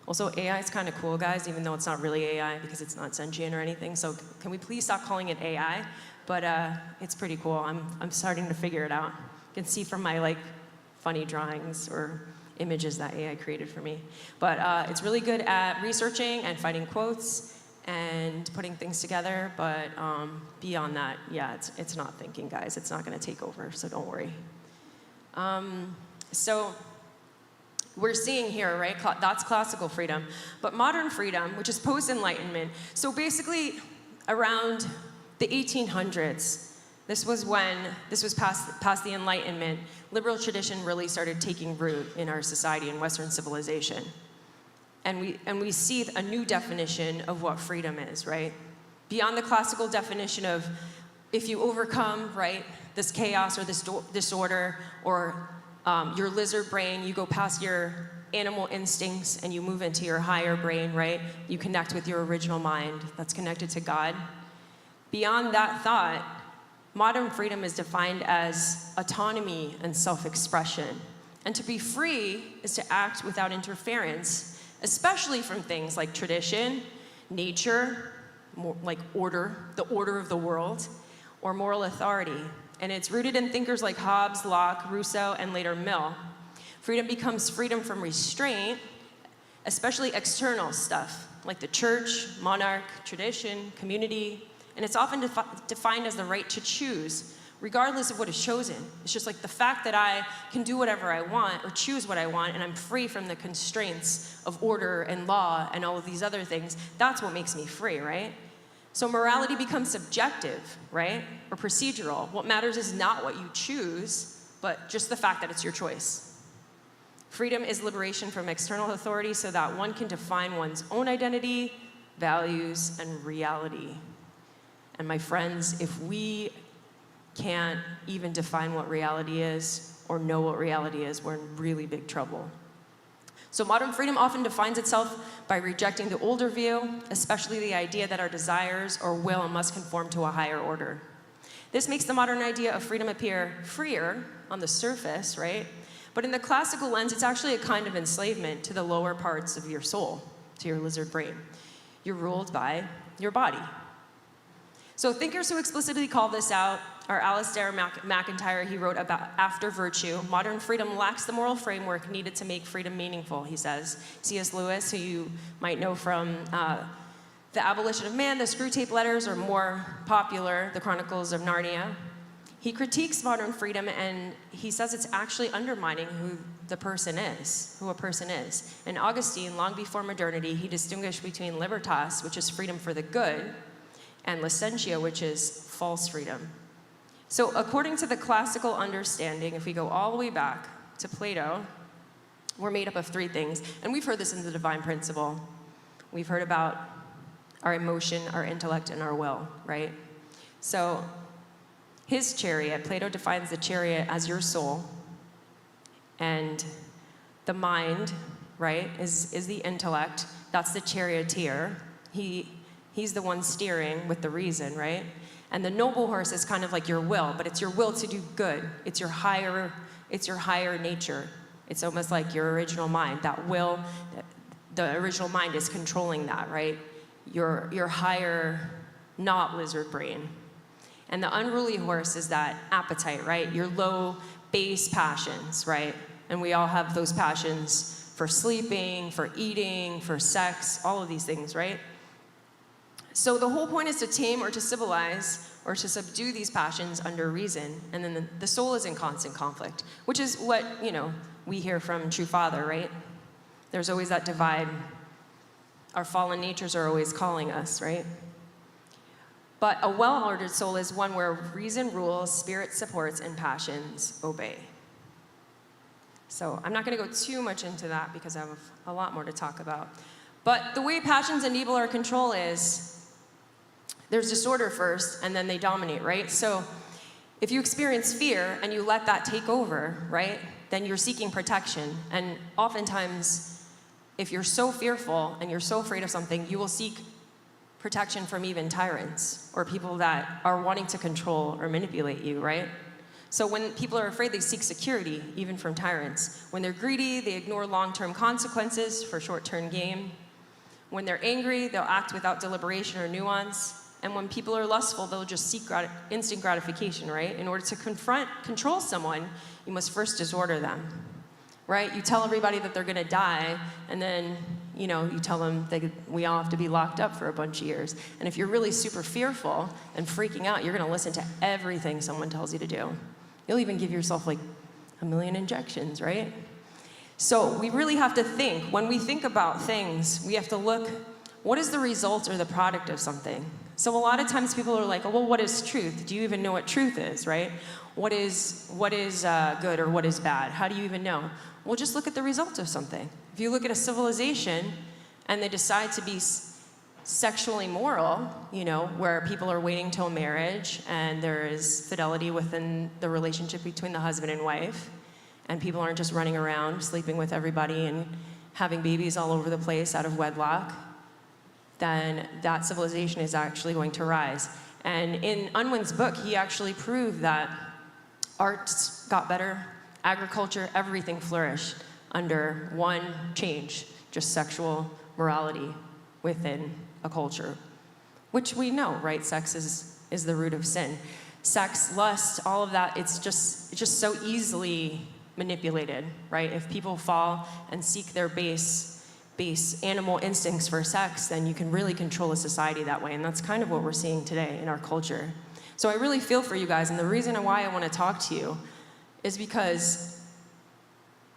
Also, AI is kind of cool, guys, even though it's not really AI because it's not sentient or anything. So can we please stop calling it AI? But it's pretty cool. I'm starting to figure it out. You can see from my funny drawings or images that AI created for me. But it's really good at researching and finding quotes and putting things together. But beyond that, yeah, it's not thinking, guys. It's not going to take over, so don't worry. So we're seeing here, right, that's classical freedom. But modern freedom, which is post-Enlightenment, so basically around the 1800s, This was past the Enlightenment. Liberal tradition really started taking root in our society and Western civilization. And we see a new definition of what freedom is, right? Beyond the classical definition of if you overcome, right, this chaos or this disorder or your lizard brain, you go past your animal instincts and you move into your higher brain, right? You connect with your original mind that's connected to God. Beyond that thought, modern freedom is defined as autonomy and self-expression. And to be free is to act without interference, especially from things like tradition, nature, more like order, the order of the world, or moral authority. And it's rooted in thinkers like Hobbes, Locke, Rousseau, and later Mill. Freedom becomes freedom from restraint, especially external stuff, like the church, monarch, tradition, community, and it's often defined as the right to choose, regardless of what is chosen. It's just like the fact that I can do whatever I want or choose what I want, and I'm free from the constraints of order and law and all of these other things. That's what makes me free, right? So morality becomes subjective, right? Or procedural. What matters is not what you choose, but just the fact that it's your choice. Freedom is liberation from external authority so that one can define one's own identity, values, and reality. And my friends, if we can't even define what reality is or know what reality is, we're in really big trouble. So modern freedom often defines itself by rejecting the older view, especially the idea that our desires or will must conform to a higher order. This makes the modern idea of freedom appear freer on the surface, right? But in the classical lens, it's actually a kind of enslavement to the lower parts of your soul, to your lizard brain. You're ruled by your body. So thinkers who explicitly call this out are Alistair MacIntyre. He wrote about After Virtue. Modern freedom lacks the moral framework needed to make freedom meaningful, he says. C.S. Lewis, who you might know from The Abolition of Man, the Screwtape Letters, or more popular, The Chronicles of Narnia. He critiques modern freedom and he says it's actually undermining who a person is. And Augustine, long before modernity, he distinguished between libertas, which is freedom for the good, and licentia, which is false freedom. So according to the classical understanding, if we go all the way back to Plato, we're made up of three things. And we've heard this in the divine principle. We've heard about our emotion, our intellect, and our will, right? So his chariot, Plato defines the chariot as your soul, and the mind, right, is the intellect. That's the charioteer. He's the one steering with the reason, right? And the noble horse is kind of like your will, but it's your will to do good. It's your higher nature. It's almost like your original mind. That will, the original mind is controlling that, right? Your higher, not lizard brain. And the unruly horse is that appetite, right? Your low base passions, right? And we all have those passions for sleeping, for eating, for sex, all of these things, right? So the whole point is to tame or to civilize or to subdue these passions under reason. And then the soul is in constant conflict, which is what, we hear from True Father, right? There's always that divide. Our fallen natures are always calling us, right? But a well-ordered soul is one where reason rules, spirit supports, and passions obey. So I'm not going to go too much into that because I have a lot more to talk about. But the way passions enable our control is there's disorder first, and then they dominate, right? So if you experience fear and you let that take over, right, then you're seeking protection. And oftentimes, if you're so fearful and you're so afraid of something, you will seek protection from even tyrants or people that are wanting to control or manipulate you, right? So when people are afraid, they seek security, even from tyrants. When they're greedy, they ignore long-term consequences for short-term gain. When they're angry, they'll act without deliberation or nuance. And when people are lustful, they'll just seek instant gratification, right? In order to control someone, you must first disorder them, right? You tell everybody that they're gonna die, and then you tell them we all have to be locked up for a bunch of years. And if you're really super fearful and freaking out, you're gonna listen to everything someone tells you to do. You'll even give yourself like 1 million injections, right? So we really have to think. When we think about things, we have to look, what is the result or the product of something? So a lot of times people are like, oh, well, what is truth? Do you even know what truth is, right? What is good or what is bad? How do you even know? Well, just look at the result of something. If you look at a civilization and they decide to be sexually moral, you know, where people are waiting till marriage and there is fidelity within the relationship between the husband and wife, and people aren't just running around sleeping with everybody and having babies all over the place out of wedlock, then that civilization is actually going to rise. And in Unwin's book, he actually proved that arts got better, agriculture, everything flourished under one change, just sexual morality within a culture, which we know, right? Sex is the root of sin. Sex, lust, all of that, it's just so easily manipulated, right? If people fall and seek their base animal instincts for sex, then you can really control a society that way. And that's kind of what we're seeing today in our culture. So I really feel for you guys. And the reason why I want to talk to you is because,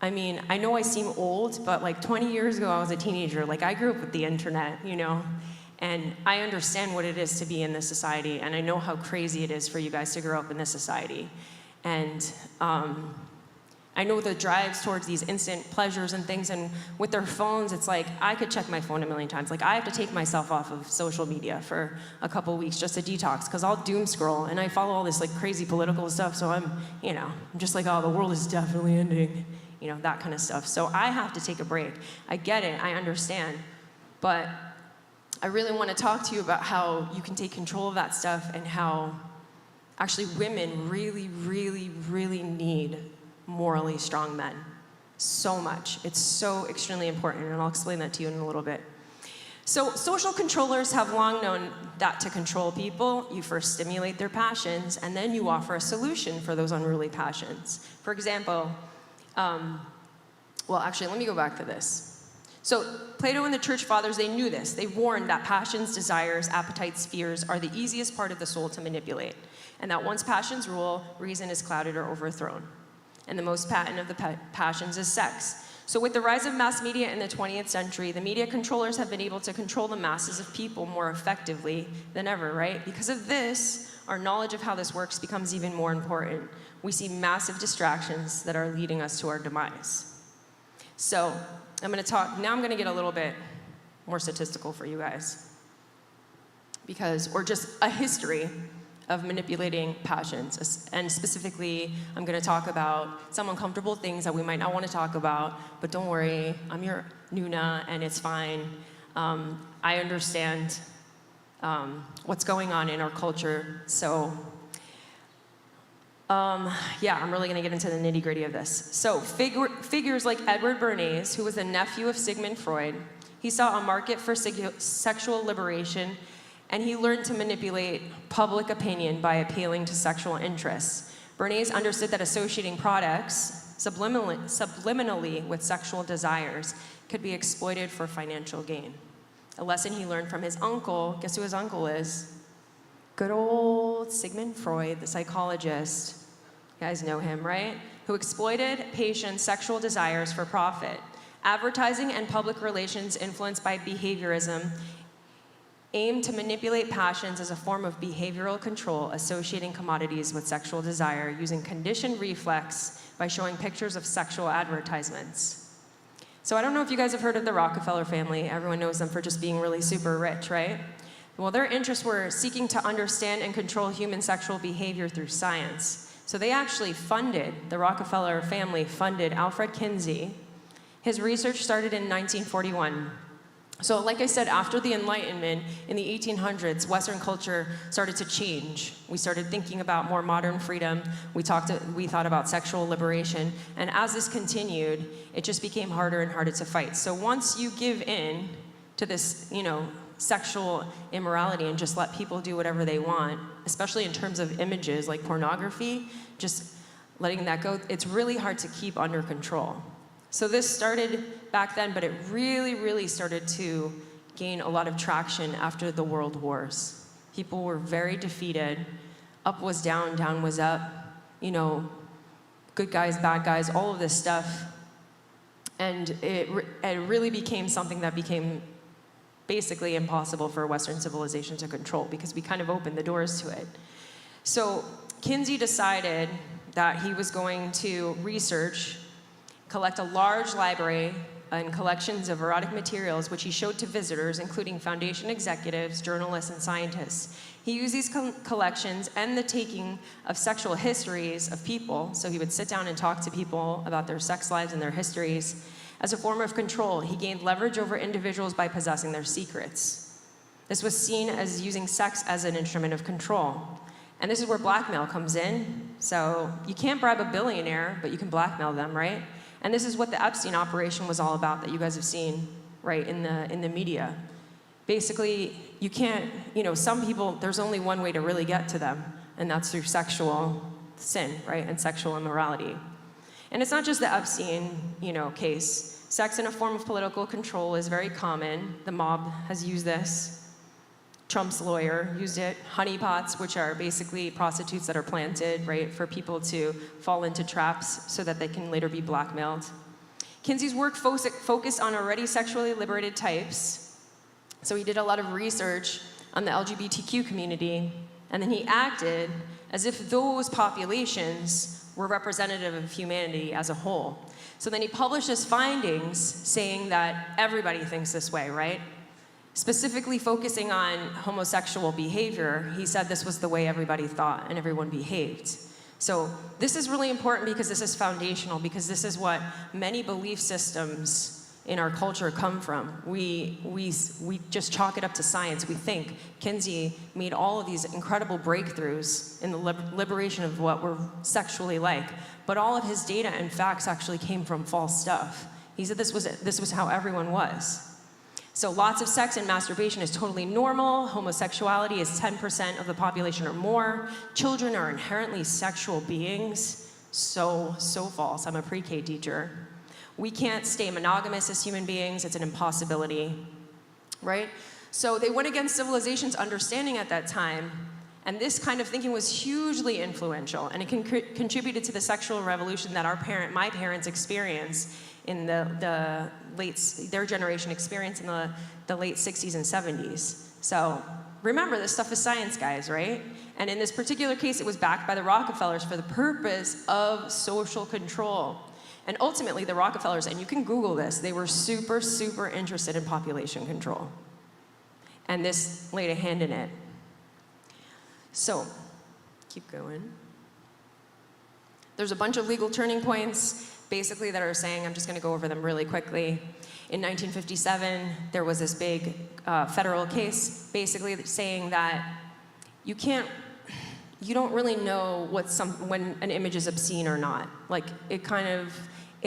I mean, I know I seem old, but like 20 years ago, I was a teenager. Like, I grew up with the internet, you know? And I understand what it is to be in this society. And I know how crazy it is for you guys to grow up in this society. And I know the drives towards these instant pleasures and things, and with their phones, it's like, I could check my phone a million times. Like, I have to take myself off of social media for a couple weeks just to detox, because I'll doom scroll, and I follow all this like crazy political stuff, so I'm just like, oh, the world is definitely ending, you know, that kind of stuff. So I have to take a break. I get it, I understand, but I really want to talk to you about how you can take control of that stuff and how actually women really, really, really need morally strong men. So much. It's so extremely important, and I'll explain that to you in a little bit. So social controllers have long known that to control people, you first stimulate their passions, and then you offer a solution for those unruly passions. For example, well, actually, let me go back to this. So Plato and the church fathers, they knew this. They warned that passions, desires, appetites, fears are the easiest part of the soul to manipulate, and that once passions rule, reason is clouded or overthrown. And the most patent of the passions is sex. So with the rise of mass media in the 20th century, the media controllers have been able to control the masses of people more effectively than ever, right? Because of this, our knowledge of how this works becomes even more important. We see massive distractions that are leading us to our demise. So I'm going to get a little bit more statistical for you guys. Or just a history of manipulating passions. And specifically, I'm going to talk about some uncomfortable things that we might not want to talk about, but don't worry, I'm your Nuna, and it's fine. I understand what's going on in our culture, so yeah, I'm really going to get into the nitty-gritty of this. So figures like Edward Bernays, who was the nephew of Sigmund Freud, he saw a market for sexual liberation, and he learned to manipulate public opinion by appealing to sexual interests. Bernays understood that associating products subliminally with sexual desires could be exploited for financial gain. A lesson he learned from his uncle. Guess who his uncle is? Good old Sigmund Freud, the psychologist. You guys know him, right? Who exploited patients' sexual desires for profit. Advertising and public relations influenced by behaviorism aim to manipulate passions as a form of behavioral control, associating commodities with sexual desire using conditioned reflex by showing pictures of sexual advertisements. So I don't know if you guys have heard of the Rockefeller family. Everyone knows them for just being really super rich, right? Well, their interests were seeking to understand and control human sexual behavior through science. So they actually the Rockefeller family funded Alfred Kinsey. His research started in 1941. So like I said, after the Enlightenment in the 1800s, Western culture started to change. We started thinking about more modern freedom. We thought about sexual liberation. And as this continued, it just became harder and harder to fight. So once you give in to this, sexual immorality and just let people do whatever they want, especially in terms of images like pornography, just letting that go, it's really hard to keep under control. So this started back then, but it really, really started to gain a lot of traction after the World Wars. People were very defeated. Up was down, down was up. Good guys, bad guys, all of this stuff. And it really became something that became basically impossible for Western civilization to control because we kind of opened the doors to it. So Kinsey decided that he was going to research, collect a large library and collections of erotic materials, which he showed to visitors, including Foundation executives, journalists, and scientists. He used these collections and the taking of sexual histories of people, so he would sit down and talk to people about their sex lives and their histories, as a form of control. He gained leverage over individuals by possessing their secrets. This was seen as using sex as an instrument of control. And this is where blackmail comes in. So you can't bribe a billionaire, but you can blackmail them, right? And this is what the Epstein operation was all about that you guys have seen, right, in the media. Basically, you can't, some people, there's only one way to really get to them, and that's through sexual sin, right, and sexual immorality. And it's not just the Epstein, case. Sex in a form of political control is very common. The mob has used this. Trump's lawyer used it. Honeypots, which are basically prostitutes that are planted, right, for people to fall into traps so that they can later be blackmailed. Kinsey's work focused on already sexually liberated types. So he did a lot of research on the LGBTQ community, and then he acted as if those populations were representative of humanity as a whole. So then he published his findings saying that everybody thinks this way, right? Specifically focusing on homosexual behavior, he said this was the way everybody thought and everyone behaved. So this is really important because this is foundational, because this is what many belief systems in our culture come from. We just chalk it up to science. We think Kinsey made all of these incredible breakthroughs in the liberation of what we're sexually like, but all of his data and facts actually came from false stuff. He said this was how everyone was. So lots of sex and masturbation is totally normal. Homosexuality is 10% of the population or more. Children are inherently sexual beings. So false. I'm a pre-K teacher. We can't stay monogamous as human beings. It's an impossibility, right? So they went against civilization's understanding at that time, and this kind of thinking was hugely influential, and it contributed to the sexual revolution that my parents experienced in their generation experienced in the late 60s and 70s. So remember, this stuff is science, guys, right? And in this particular case, it was backed by the Rockefellers for the purpose of social control. And ultimately, the Rockefellers, and you can Google this, they were super, super interested in population control. And this laid a hand in it. So, keep going. There's a bunch of legal turning points, basically, that are saying, I'm just going to go over them really quickly. In 1957, there was this big federal case, basically saying that you don't really know when an image is obscene or not. Like, it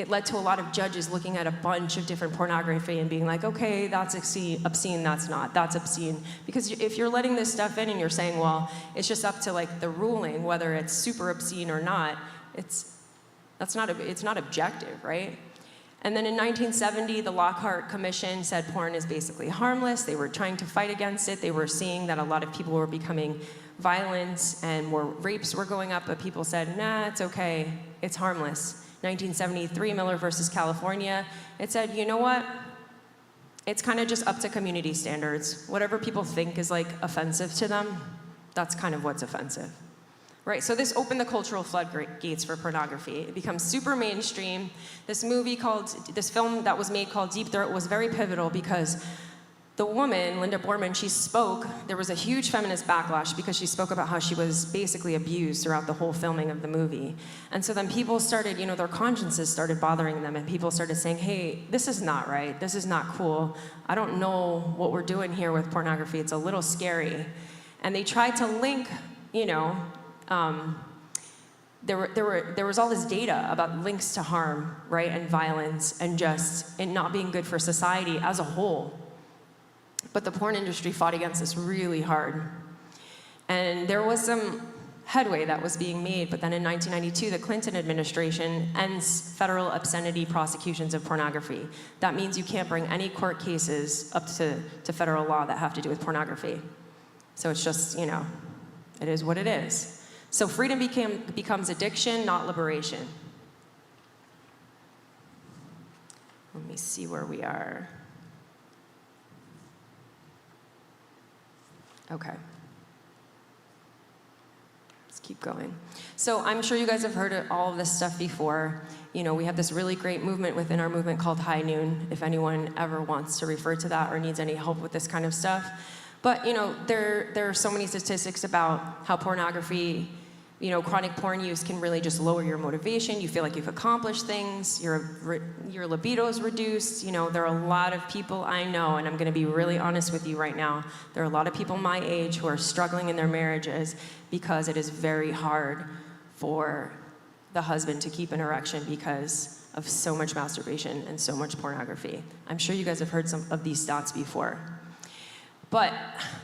led to a lot of judges looking at a bunch of different pornography and being like, okay, that's obscene, that's not, that's obscene. Because if you're letting this stuff in and you're saying, well, it's just up to like the ruling, whether it's super obscene or not, it's not objective, right? And then in 1970, the Lockhart Commission said porn is basically harmless. They were trying to fight against it. They were seeing that a lot of people were becoming violent and rapes were going up, but people said, nah, it's okay, it's harmless. 1973, Miller versus California, it said, you know what? It's kind of just up to community standards. Whatever people think is like offensive to them, that's kind of what's offensive. Right, so this opened the cultural floodgates for pornography. It becomes super mainstream. This film that was made called Deep Throat was very pivotal because the woman, Linda Borman, she spoke. There was a huge feminist backlash because she spoke about how she was basically abused throughout the whole filming of the movie. And so then people started, their consciences started bothering them, and people started saying, hey, this is not right. This is not cool. I don't know what we're doing here with pornography. It's a little scary. And they tried to link, there was all this data about links to harm, right, and violence, and just it not being good for society as a whole. But the porn industry fought against this really hard. And there was some headway that was being made, but then in 1992, the Clinton administration ends federal obscenity prosecutions of pornography. That means you can't bring any court cases up to federal law that have to do with pornography. So it's just, it is what it is. So freedom becomes addiction, not liberation. Let me see where we are. Okay. Let's keep going. So I'm sure you guys have heard all of this stuff before. You know, we have this really great movement within our movement called High Noon, if anyone ever wants to refer to that or needs any help with this kind of stuff. But, you know, there are so many statistics about how pornography, you know, chronic porn use can really just lower your motivation. You feel like you've accomplished things. Your libido is reduced. You know, there are a lot of people I know, and I'm going to be really honest with you right now. There are a lot of people my age who are struggling in their marriages because it is very hard for the husband to keep an erection because of so much masturbation and so much pornography. I'm sure you guys have heard some of these stats before. But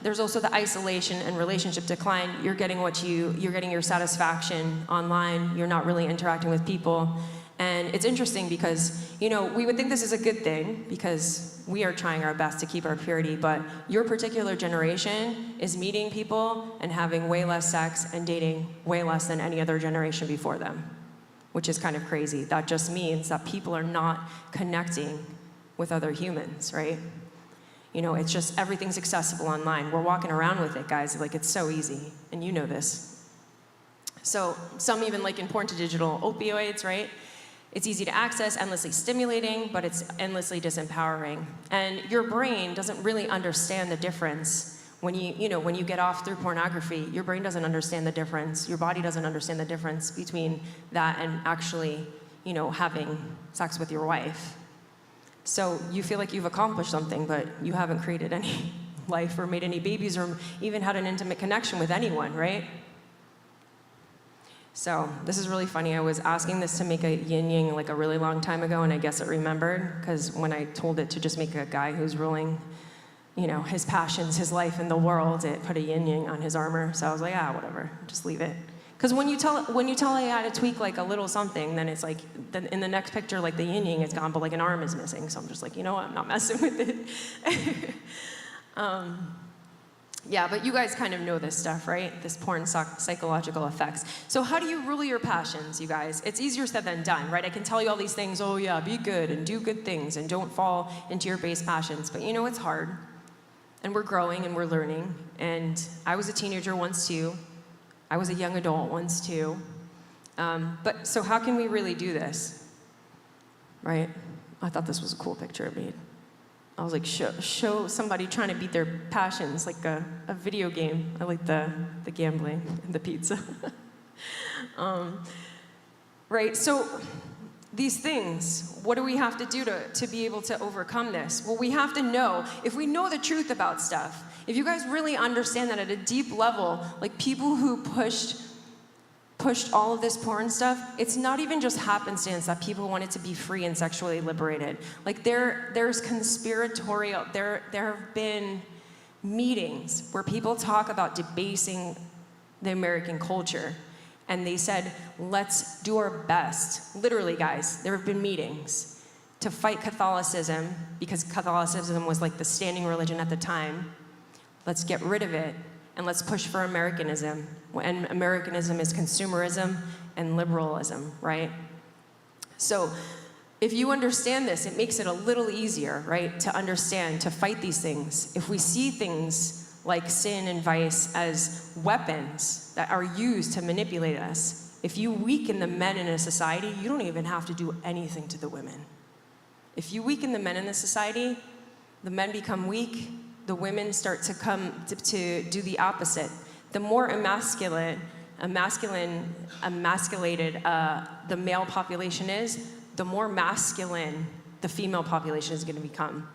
there's also the isolation and relationship decline. You're getting your satisfaction online. You're not really interacting with people. And it's interesting because, you know, we would think this is a good thing because we are trying our best to keep our purity, but your particular generation is meeting people and having way less sex and dating way less than any other generation before them, which is kind of crazy. That just means that people are not connecting with other humans, right? You know, it's just everything's accessible online. We're walking around with it, guys. Like, it's so easy, and you know this. So some even liken porn to digital opioids, right? It's easy to access, endlessly stimulating, but it's endlessly disempowering. And your brain doesn't really understand the difference. When you get off through pornography, your brain doesn't understand the difference. Your body doesn't understand the difference between that and actually, you know, having sex with your wife. So you feel like you've accomplished something, but you haven't created any life or made any babies or even had an intimate connection with anyone, right? So this is really funny. I was asking this to make a yin-yang like a really long time ago, and I guess it remembered, because when I told it to just make a guy who's ruling, you know, his passions, his life in the world, it put a yin-yang on his armor. So I was like, whatever, just leave it. Because when you tell AI to tweak like a little something, then it's like, then in the next picture, like the yin-yang is gone, but like an arm is missing. So I'm just like, you know what, I'm not messing with it. Yeah, but you guys kind of know this stuff, right? This porn psychological effects. So how do you rule your passions, you guys? It's easier said than done, right? I can tell you all these things, oh yeah, be good and do good things and don't fall into your base passions. But you know, it's hard. And we're growing and we're learning. And I was a teenager once too. I was a young adult once too. But so how can we really do this, right? I thought this was a cool picture it made. I was like, show somebody trying to beat their passions, like a video game. I like the gambling and the pizza. Right, so these things, what do we have to do to be able to overcome this? Well, we have to know, if we know the truth about stuff, if you guys really understand that at a deep level, like people who pushed all of this porn stuff, it's not even just happenstance that people wanted to be free and sexually liberated. Like there's conspiratorial, there have been meetings where people talk about debasing the American culture. And they said, let's do our best. Literally, guys, there have been meetings to fight Catholicism, because Catholicism was like the standing religion at the time. Let's get rid of it. And let's push for Americanism. And Americanism is consumerism and liberalism, right? So if you understand this, it makes it a little easier, right, to understand, to fight these things. If we see things like sin and vice as weapons that are used to manipulate us, if you weaken the men in a society, you don't even have to do anything to the women. If you weaken the men in the society, the men become weak, the women start to come to do the opposite. The more emasculated the male population is, the more masculine the female population is going to become.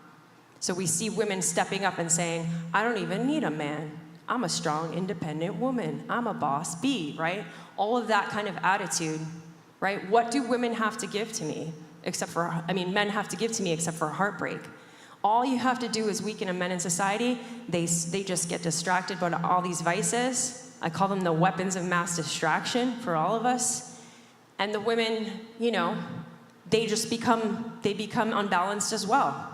So we see women stepping up and saying, I don't even need a man. I'm a strong, independent woman. I'm a boss bee, right? All of that kind of attitude, right? What do women have to give to me? Men have to give to me except for heartbreak. All you have to do is weaken a men in society. They just get distracted by all these vices. I call them the weapons of mass distraction for all of us. And the women, you know, they become unbalanced as well.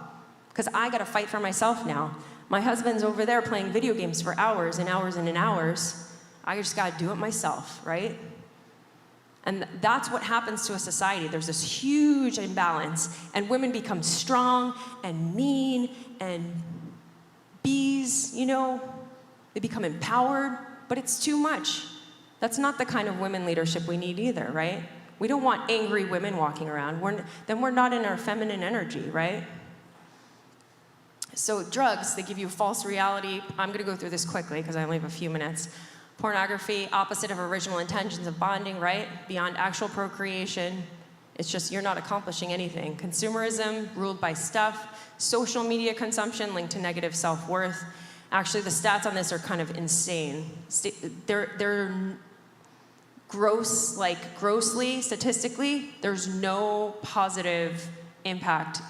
Because I gotta fight for myself now. My husband's over there playing video games for hours and hours and hours. I just gotta do it myself, right? And that's what happens to a society. There's this huge imbalance, and women become strong and mean and bees, you know, They become empowered, but it's too much. That's not the kind of women leadership we need either, right? We don't want angry women walking around. Then we're not in our feminine energy, right? So drugs, they give you false reality. I'm gonna go through this quickly because I only have a few minutes. Pornography, opposite of original intentions of bonding, right? Beyond actual procreation. It's just you're not accomplishing anything. Consumerism, ruled by stuff. Social media consumption linked to negative self-worth. Actually, the stats on this are kind of insane. They're grossly, statistically, there's no positive impact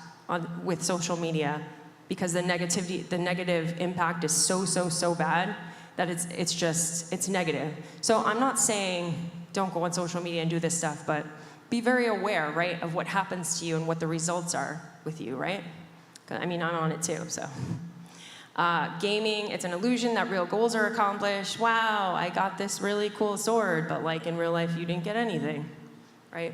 with social media because the negative impact is so bad that it's negative. So I'm not saying don't go on social media and do this stuff, but be very aware, right, of what happens to you and what the results are with you, right? I mean, I'm on it too, so. Gaming, it's an illusion that real goals are accomplished. Wow, I got this really cool sword, but like in real life, you didn't get anything, right?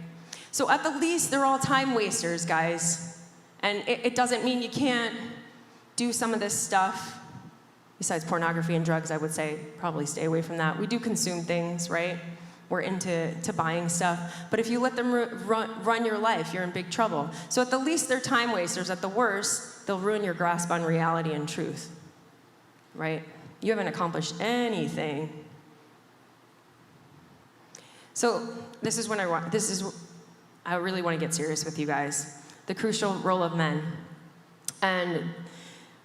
So at the least, they're all time wasters, guys. And it doesn't mean you can't do some of this stuff. Besides pornography and drugs, I would say probably stay away from that. We do consume things, right? We're into buying stuff. But if you let them run your life, you're in big trouble. So at the least, they're time wasters. At the worst, they'll ruin your grasp on reality and truth, right? You haven't accomplished anything. So I really want to get serious with you guys. The crucial role of men. And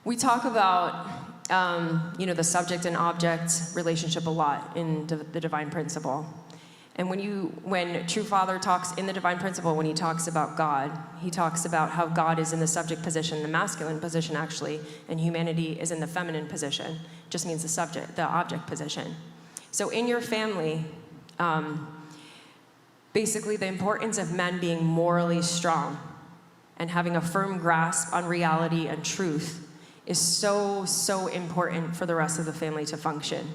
we talk about the subject and object relationship a lot in the divine principle. And when True Father talks in the divine principle, when he talks about God, he talks about how God is in the subject position, the masculine position actually, and humanity is in the feminine position. Just means the object position. So in your family, basically the importance of men being morally strong and having a firm grasp on reality and truth is so important for the rest of the family to function.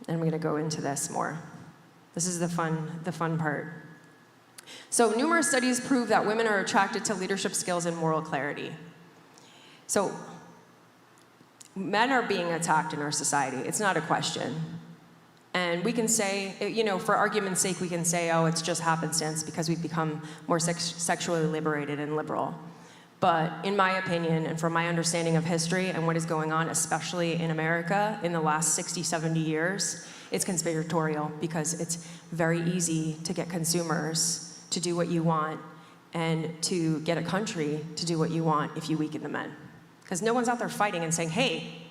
And we're gonna go into this more. This is the fun part. So numerous studies prove that women are attracted to leadership skills and moral clarity. So men are being attacked in our society. It's not a question. And we can say, for argument's sake, we can say, oh, it's just happenstance because we've become more sexually liberated and liberal. But in my opinion, and from my understanding of history and what is going on, especially in America in the last 60, 70 years, it's conspiratorial because it's very easy to get consumers to do what you want and to get a country to do what you want if you weaken the men. Because no one's out there fighting and saying, hey,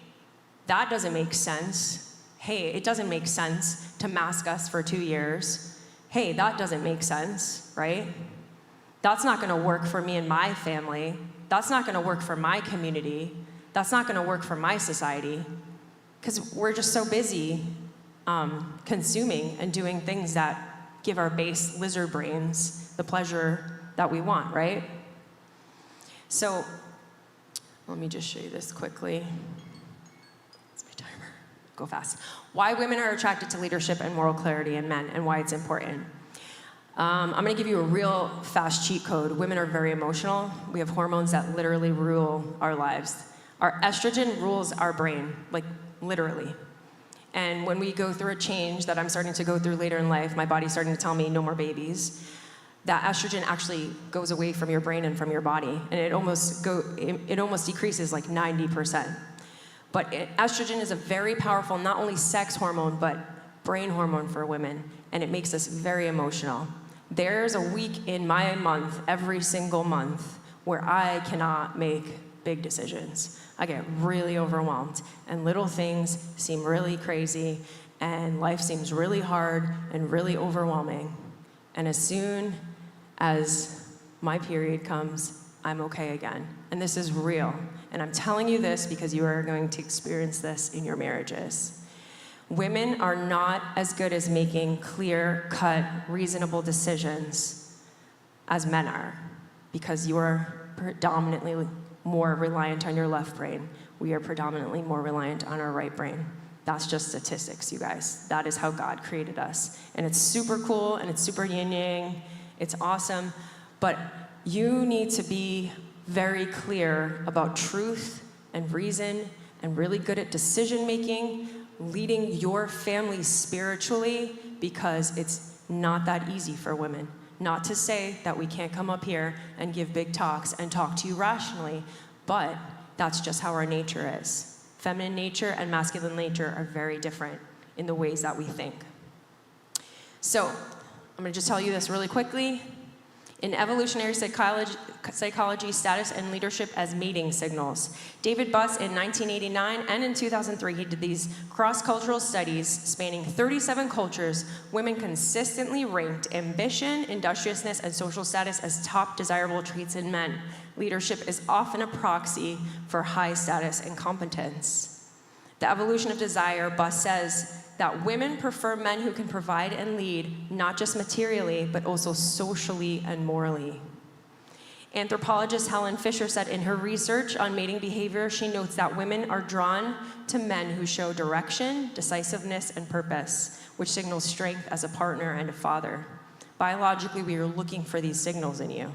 that doesn't make sense. Hey, it doesn't make sense to mask us for 2 years. Hey, that doesn't make sense, right? That's not gonna work for me and my family. That's not gonna work for my community. That's not gonna work for my society. Because we're just so busy consuming and doing things that give our base lizard brains the pleasure that we want, right? So, let me just show you this quickly. It's my timer. Go fast. Why women are attracted to leadership and moral clarity in men and why it's important. I'm gonna give you a real fast cheat code. Women are very emotional. We have hormones that literally rule our lives. Our estrogen rules our brain, like literally. And when we go through a change that I'm starting to go through later in life, my body's starting to tell me no more babies, that estrogen actually goes away from your brain and from your body. And it almost decreases like 90%. But estrogen is a very powerful, not only sex hormone, but brain hormone for women. And it makes us very emotional. There's a week in my month, every single month, where I cannot make big decisions. I get really overwhelmed, and little things seem really crazy, and life seems really hard and really overwhelming. And as soon as my period comes, I'm okay again. And this is real. And I'm telling you this because you are going to experience this in your marriages. Women are not as good as making clear-cut, reasonable decisions as men are, because you are predominantly more reliant on your left brain. We are predominantly more reliant on our right brain. That's just statistics, you guys. That is how God created us. And it's super cool, and it's super yin-yang. It's awesome. But you need to be very clear about truth and reason and really good at decision making, leading your family spiritually, because it's not that easy for women. Not to say that we can't come up here and give big talks and talk to you rationally, but that's just how our nature is. Feminine nature and masculine nature are very different in the ways that we think. So, I'm gonna just tell you this really quickly. In evolutionary psychology, status and leadership as mating signals. David Buss in 1989 and in 2003, he did these cross-cultural studies spanning 37 cultures. Women consistently ranked ambition, industriousness, and social status as top desirable traits in men. Leadership is often a proxy for high status and competence. The evolution of desire, Buss says, that women prefer men who can provide and lead, not just materially, but also socially and morally. Anthropologist Helen Fisher said in her research on mating behavior, she notes that women are drawn to men who show direction, decisiveness, and purpose, which signals strength as a partner and a father. Biologically, we are looking for these signals in you.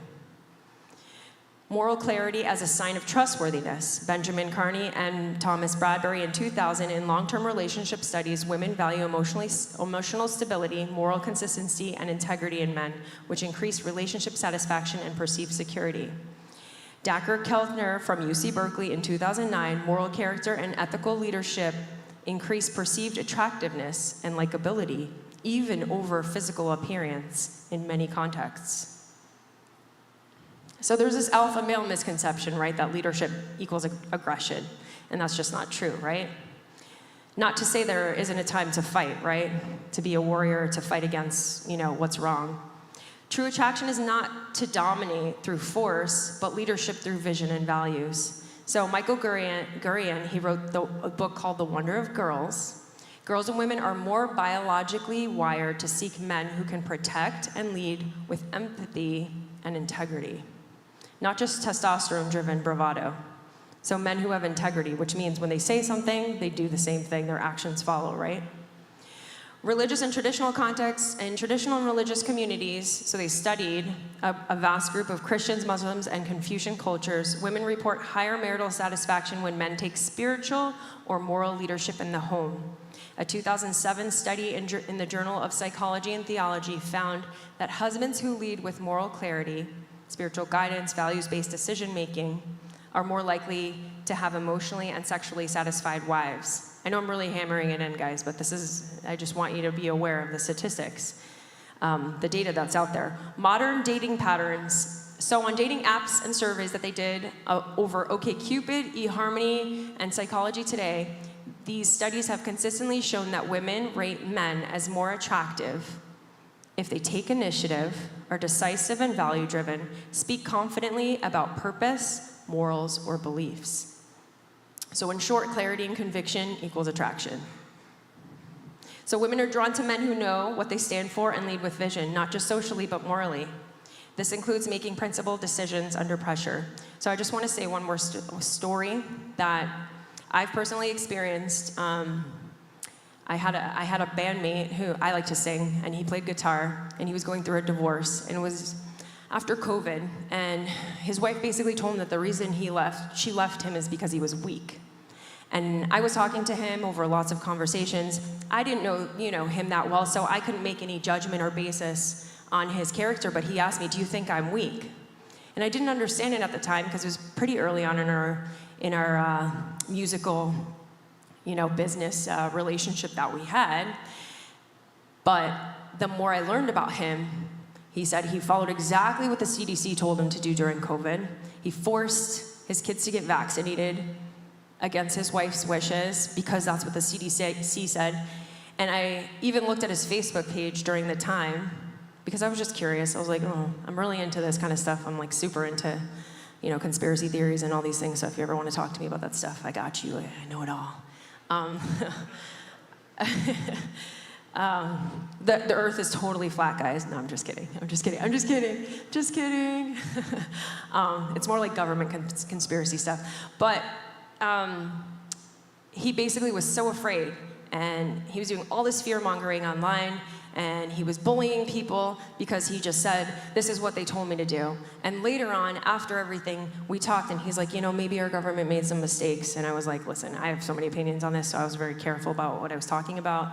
Moral clarity as a sign of trustworthiness. Benjamin Carney and Thomas Bradbury in 2000 in long-term relationship studies, women value emotional stability, moral consistency, and integrity in men, which increase relationship satisfaction and perceived security. Dacher Keltner from UC Berkeley in 2009, moral character and ethical leadership increase perceived attractiveness and likability, even over physical appearance in many contexts. So there's this alpha male misconception, right, that leadership equals aggression, and that's just not true, right? Not to say there isn't a time to fight, right? To be a warrior, to fight against, what's wrong. True attraction is not to dominate through force, but leadership through vision and values. So Michael Gurian, he wrote a book called The Wonder of Girls. Girls and women are more biologically wired to seek men who can protect and lead with empathy and integrity. Not just testosterone-driven bravado. So men who have integrity, which means when they say something, they do the same thing, their actions follow, right? Religious and traditional contexts, in traditional and religious communities, so they studied a vast group of Christians, Muslims, and Confucian cultures. Women report higher marital satisfaction when men take spiritual or moral leadership in the home. A 2007 study in the Journal of Psychology and Theology found that husbands who lead with moral clarity, spiritual guidance, values-based decision-making, are more likely to have emotionally and sexually satisfied wives. I know I'm really hammering it in, guys, but I just want you to be aware of the statistics, the data that's out there. Modern dating patterns. So on dating apps and surveys that they did over OkCupid, eHarmony, and Psychology Today, these studies have consistently shown that women rate men as more attractive if they take initiative, are decisive and value-driven, speak confidently about purpose, morals, or beliefs. So in short, clarity and conviction equals attraction. So women are drawn to men who know what they stand for and lead with vision, not just socially, but morally. This includes making principled decisions under pressure. So I just want to say one more story that I've personally experienced. I had a bandmate who I like to sing, and he played guitar, and he was going through a divorce, and it was after COVID, and his wife basically told him that the reason she left him is because he was weak. And I was talking to him over lots of conversations. I didn't know, him that well, so I couldn't make any judgment or basis on his character, but he asked me, "Do you think I'm weak?" And I didn't understand it at the time because it was pretty early on in our musical business relationship that we had. But the more I learned about him, he said he followed exactly what the CDC told him to do during COVID. He forced his kids to get vaccinated against his wife's wishes because that's what the CDC said. And I even looked at his Facebook page during the time because I was just curious. I was like, oh, I'm really into this kind of stuff. I'm like super into, conspiracy theories and all these things. So if you ever want to talk to me about that stuff, I got you. I know it all. The earth is totally flat, guys. No, I'm just kidding. It's more like government conspiracy stuff. But he basically was so afraid, and he was doing all this fear mongering online, and he was bullying people because he just said, this is what they told me to do. And later on, after everything, we talked, and he's like, you know, maybe our government made some mistakes. And I was like, listen, I have so many opinions on this, so I was very careful about what I was talking about.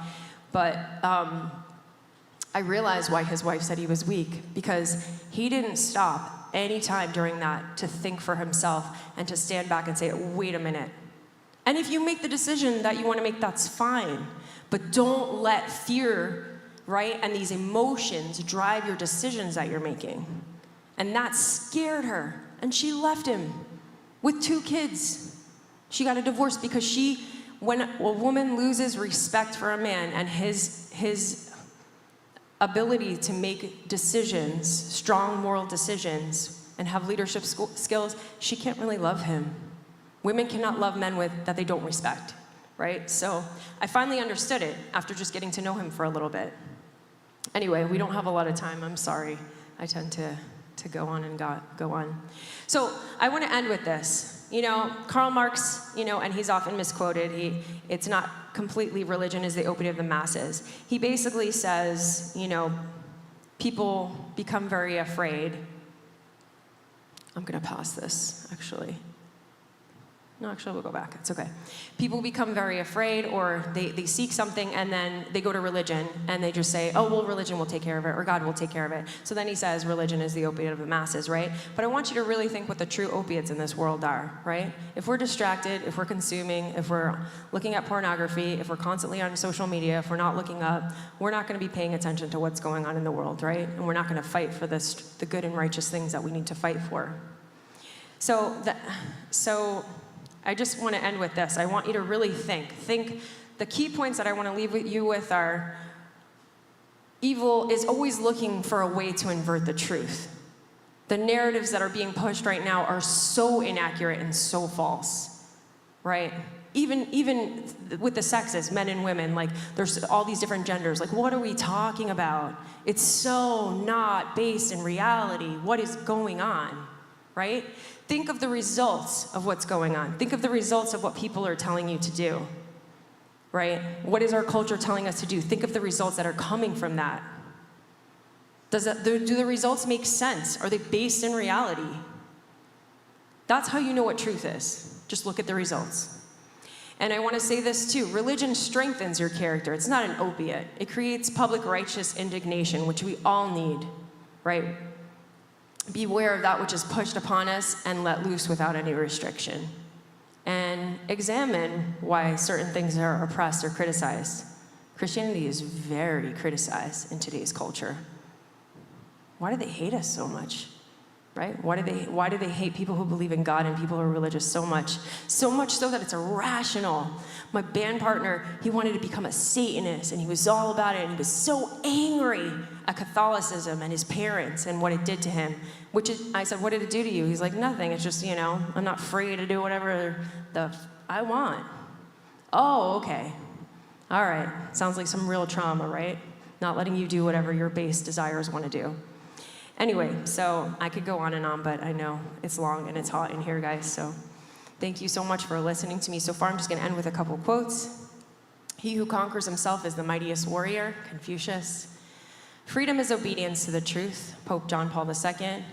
But I realized why his wife said he was weak, because he didn't stop any time during that to think for himself and to stand back and say, wait a minute. And if you make the decision that you want to make, that's fine. But don't let fear, right, and these emotions drive your decisions that you're making. And that scared her. And she left him with 2 kids. She got a divorce because when a woman loses respect for a man and his ability to make decisions, strong moral decisions, and have leadership skills, she can't really love him. Women cannot love men that they don't respect, right? So I finally understood it after just getting to know him for a little bit. Anyway, we don't have a lot of time. I'm sorry. I tend to go on and go on. So I want to end with this. You know, Karl Marx, you know, and he's often misquoted. It's not completely religion is the opiate of the masses. He basically says, you know, people become very afraid. I'm going to pause this, actually. No, actually, we'll go back. It's okay. People become very afraid, or they seek something, and then they go to religion, and they just say, oh, well, religion will take care of it, or God will take care of it. So then he says religion is the opiate of the masses, right? But I want you to really think what the true opiates in this world are, right? If we're distracted, if we're consuming, if we're looking at pornography, if we're constantly on social media, if we're not looking up, we're not going to be paying attention to what's going on in the world, right? And we're not going to fight for the good and righteous things that we need to fight for. So I just want to end with this. I want you to really think. The key points that I want to leave you with are, evil is always looking for a way to invert the truth. The narratives that are being pushed right now are so inaccurate and so false, right? Even with the sexes, men and women, like there's all these different genders. Like, what are we talking about? It's so not based in reality. What is going on, right? Think of the results of what's going on. Think of the results of what people are telling you to do, right? What is our culture telling us to do? Think of the results that are coming from that. Do the results make sense? Are they based in reality? That's how you know what truth is. Just look at the results. And I want to say this too. Religion strengthens your character. It's not an opiate. It creates public righteous indignation, which we all need, right? Beware of that which is pushed upon us and let loose without any restriction. And examine why certain things are oppressed or criticized. Christianity is very criticized in today's culture. Why do they hate us so much? Right? Why do they hate people who believe in God and people who are religious so much? So much so that it's irrational. My band partner, he wanted to become a Satanist, and he was all about it, and he was so angry at Catholicism and his parents and what it did to him. I said, what did it do to you? He's like, nothing. It's just, you know, I'm not free to do whatever I want. Oh, okay. All right. Sounds like some real trauma, right? Not letting you do whatever your base desires want to do. Anyway, so I could go on and on, but I know it's long and it's hot in here, guys. So thank you so much for listening to me so far. I'm just going to end with a couple quotes. He who conquers himself is the mightiest warrior, Confucius. Freedom is obedience to the truth, Pope John Paul II.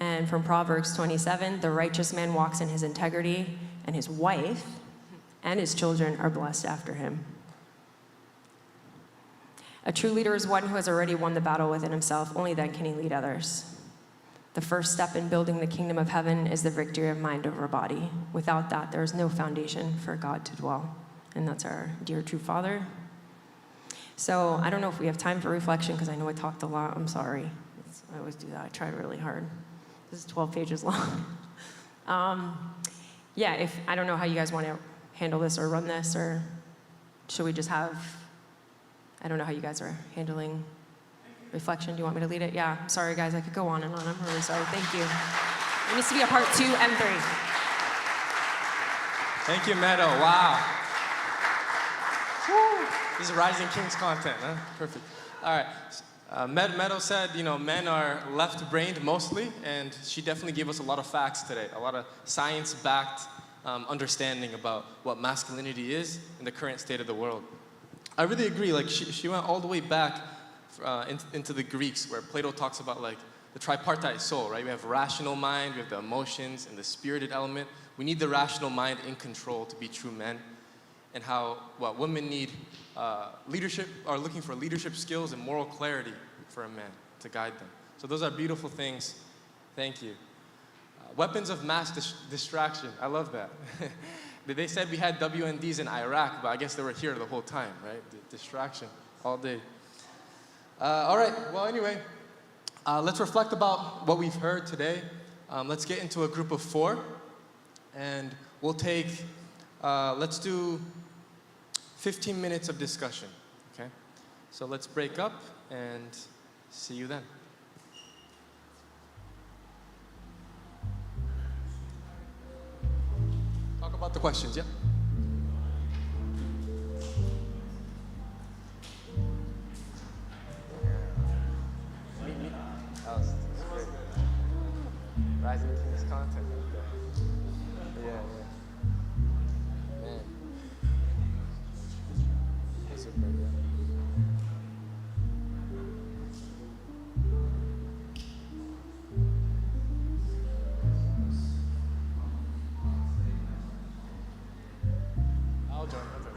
And from Proverbs 27, the righteous man walks in his integrity, and his wife and his children are blessed after him. A true leader is one who has already won the battle within himself. Only then can he lead others. The first step in building the kingdom of heaven is the victory of mind over body. Without that, there is no foundation for God to dwell. And that's our dear true Father. So I don't know if we have time for reflection, because I know I talked a lot. I'm sorry. I always do that. I try really hard. This is 12 pages long. I don't know how you guys want to handle this or run this, or should we just have... I don't know how you guys are handling reflection. Do you want me to lead it? Yeah, I'm sorry, guys. I could go on and on. I'm really sorry. Thank you. There needs to be a part 2 and 3. Thank you, Meadow. Wow. Woo. This is Rising Kings content, huh? Perfect. All right. Meadow said, you know, men are left-brained mostly, and she definitely gave us a lot of facts today, a lot of science-backed understanding about what masculinity is in the current state of the world. I really agree. Like, she went all the way back into the Greeks, where Plato talks about like the tripartite soul, right? We have rational mind, we have the emotions, and the spirited element. We need the rational mind in control to be true men, and how women need leadership, are looking for leadership skills and moral clarity for a man to guide them. So those are beautiful things. Thank you. Weapons of mass distraction. I love that. They said we had WNDs in Iraq, but I guess they were here the whole time, right? Distraction all day. All right, well, anyway, let's reflect about what we've heard today. Let's get into a group of 4, and we'll take, let's do 15 minutes of discussion, okay? So let's break up and see you then. Talk about the questions, yeah? Rising Kings content. Yeah. Man. Super, yeah. I'll join. That's okay.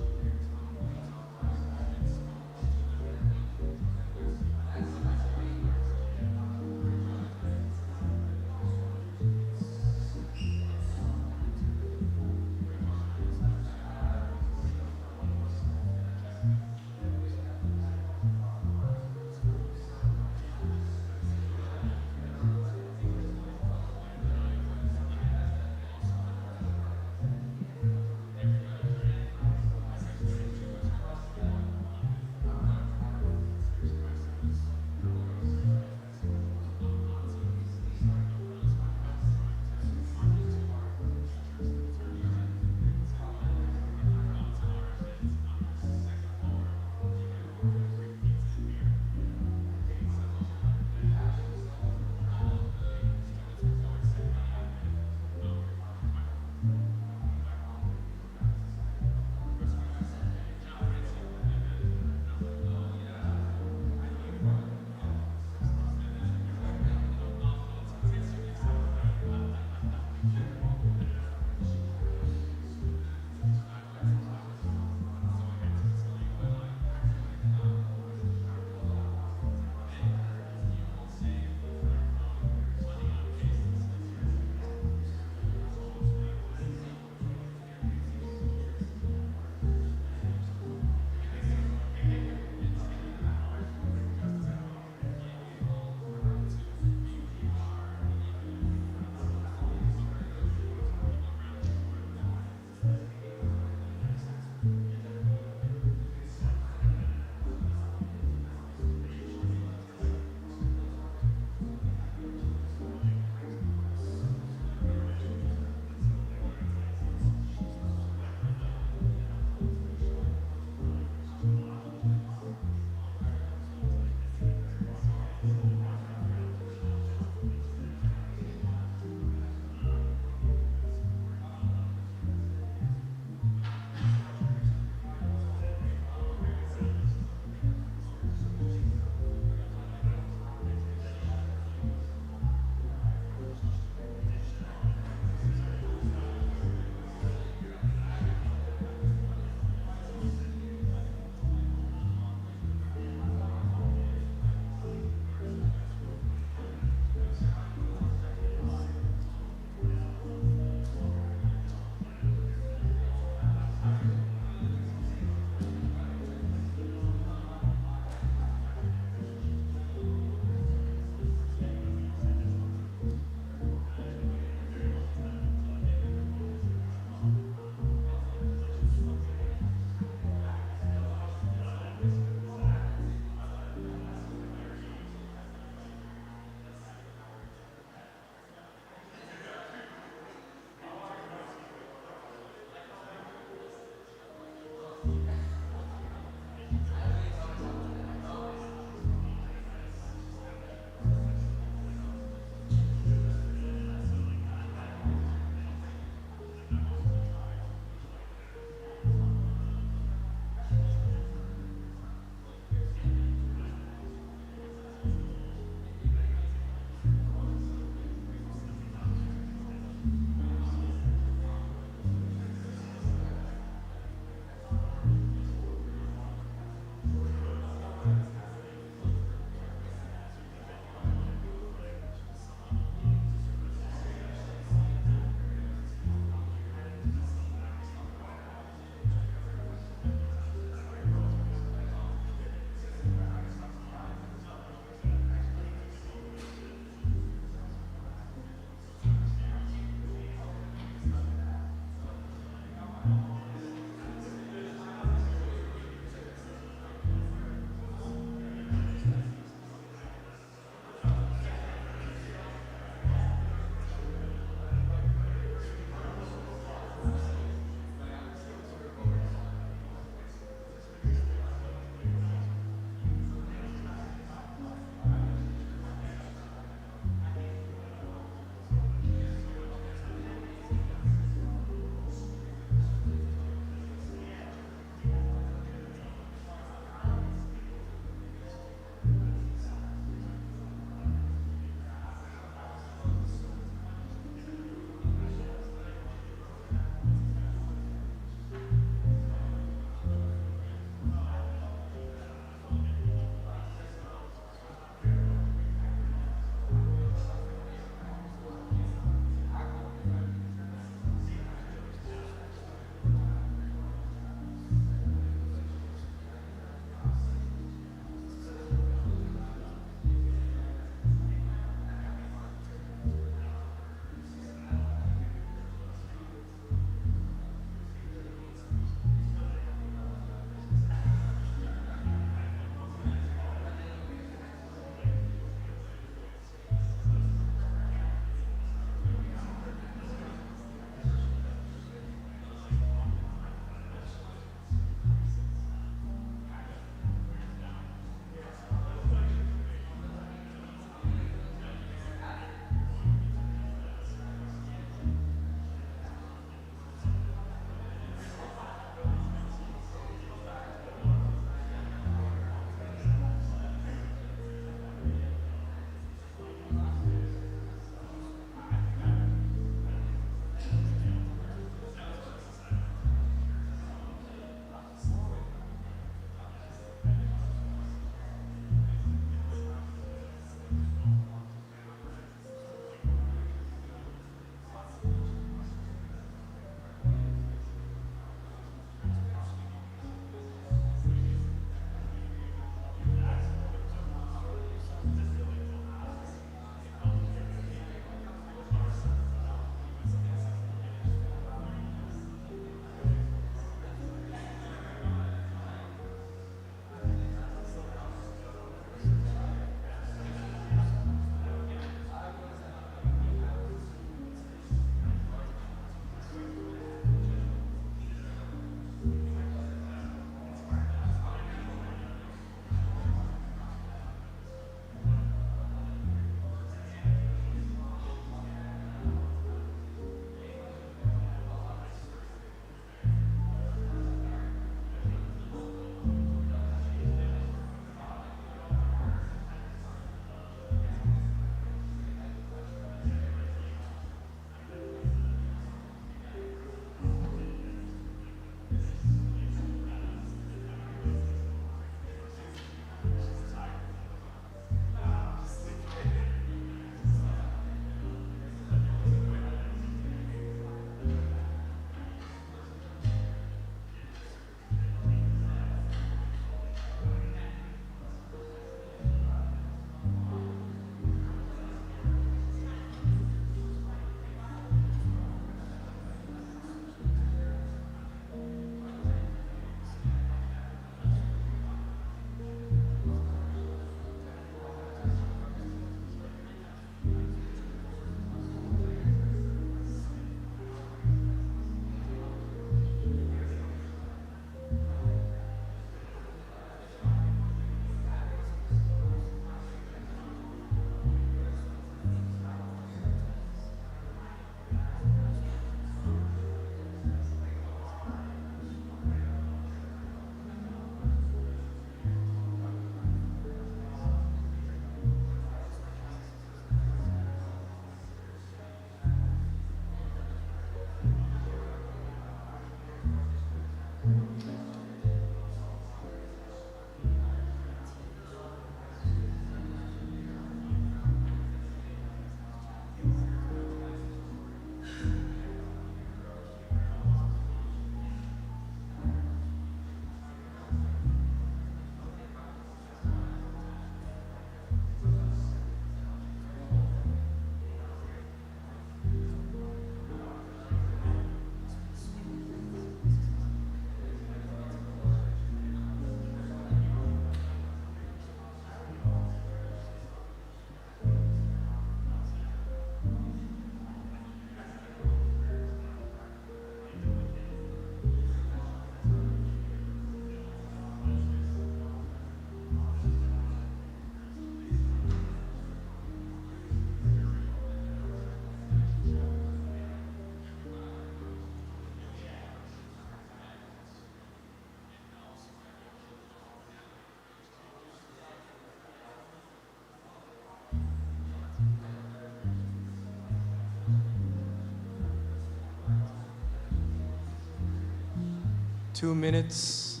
2 minutes.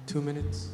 2 minutes.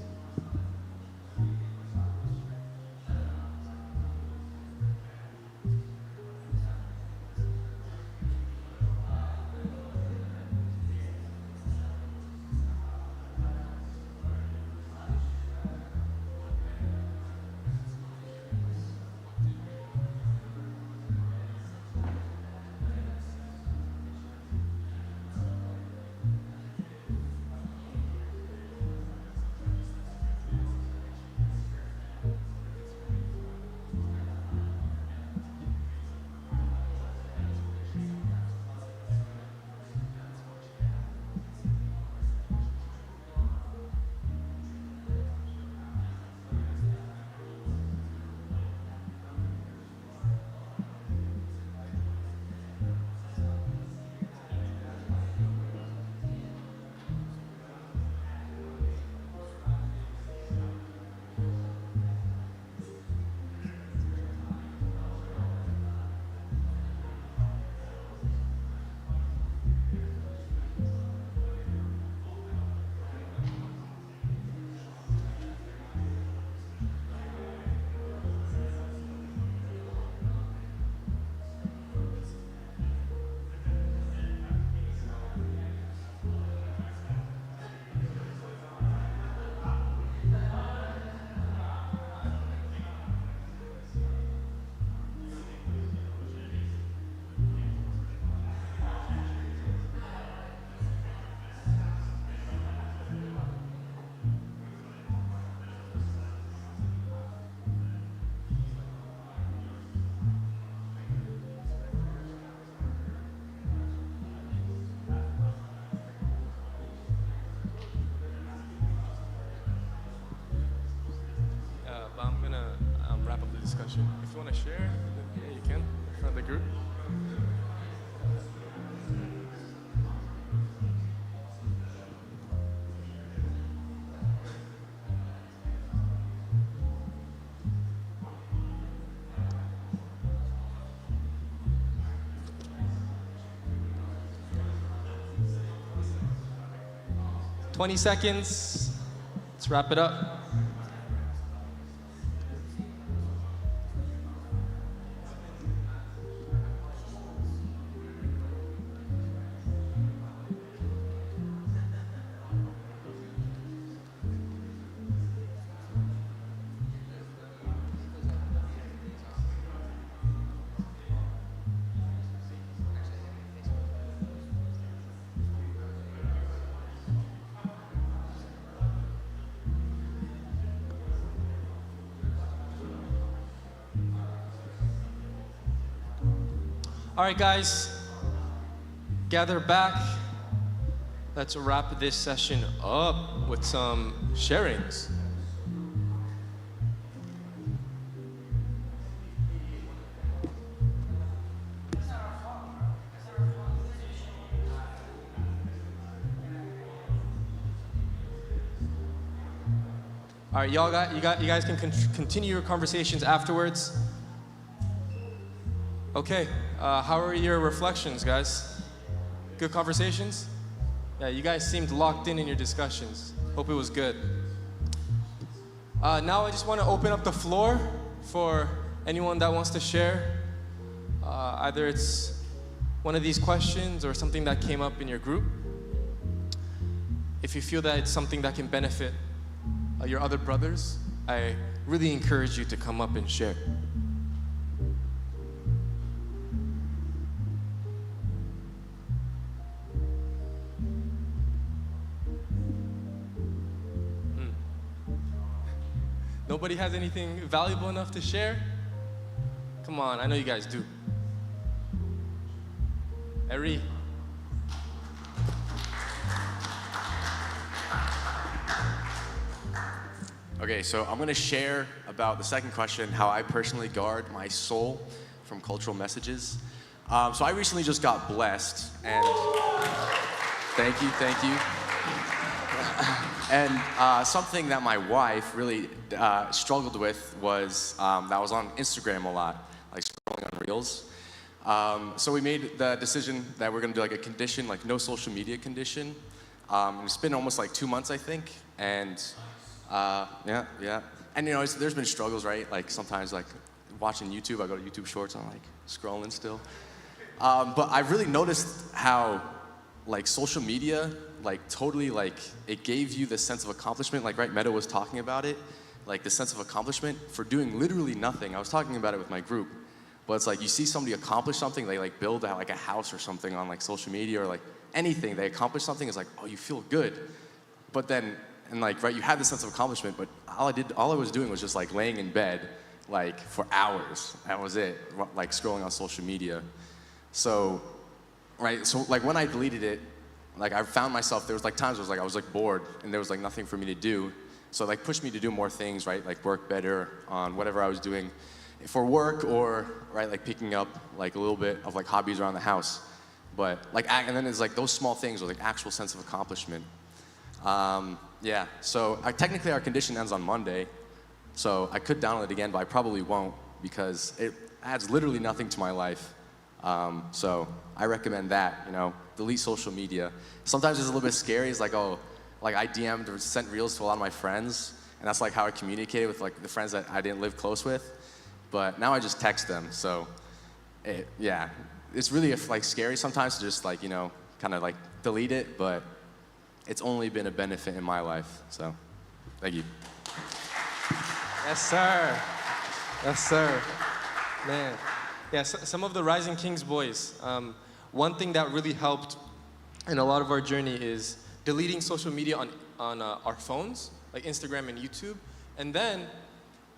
But I'm gonna wrap up the discussion. If you wanna share, then yeah, you can in front of the group. "20 seconds. Let's wrap it up. All right, guys, gather back. Let's wrap this session up with some sharings. All right, you guys can continue your conversations afterwards. Okay, how are your reflections, guys? Good conversations? Yeah, you guys seemed locked in your discussions. Hope it was good. Now I just want to open up the floor for anyone that wants to share. Either it's one of these questions or something that came up in your group. If you feel that it's something that can benefit your other brothers, I really encourage you to come up and share. Nobody has anything valuable enough to share? Come on, I know you guys do. Eri. Okay, so I'm gonna share about the second question, how I personally guard my soul from cultural messages. So I recently just got blessed, and thank you. And something that my wife really struggled with was that I was on Instagram a lot, like scrolling on Reels. So we made the decision that we're gonna do like a condition, like no social media condition. It's been almost like 2 months, I think, and yeah. And you know, there's been struggles, right? Like sometimes, like watching YouTube, I go to YouTube Shorts, I'm like scrolling still. But I really noticed how, like, social media, like, totally, like, it gave you the sense of accomplishment, like, right, Meta was talking about it, like, the sense of accomplishment for doing literally nothing. I was talking about it with my group, but it's like, you see somebody accomplish something, they, like, build, like, a house or something on, like, social media or, like, anything, they accomplish something, it's like, oh, you feel good. But then, and, like, right, you have this sense of accomplishment, but all I was doing was just, like, laying in bed, like, for hours. That was it, like, scrolling on social media. So, right, so like when I deleted it, like I found myself, there was like times where I was like bored and there was like nothing for me to do. So it like pushed me to do more things, right? Like work better on whatever I was doing for work or, right, like picking up like a little bit of like hobbies around the house. But like, and then it's like those small things with like actual sense of accomplishment. Yeah, so technically our condition ends on Monday. So I could download it again, but I probably won't because it adds literally nothing to my life. So I recommend that, you know, delete social media. Sometimes it's a little bit scary. It's like, oh, like I DM'd or sent reels to a lot of my friends, and that's like how I communicated with like the friends that I didn't live close with. But now I just text them. So, yeah, it's really like scary sometimes to just like, you know, kind of like delete it, but it's only been a benefit in my life. So, thank you. Yes, sir. Yes, sir. Man. Yeah, so, some of the Rising Kings boys, one thing that really helped in a lot of our journey is deleting social media on our phones, like Instagram and YouTube. And then,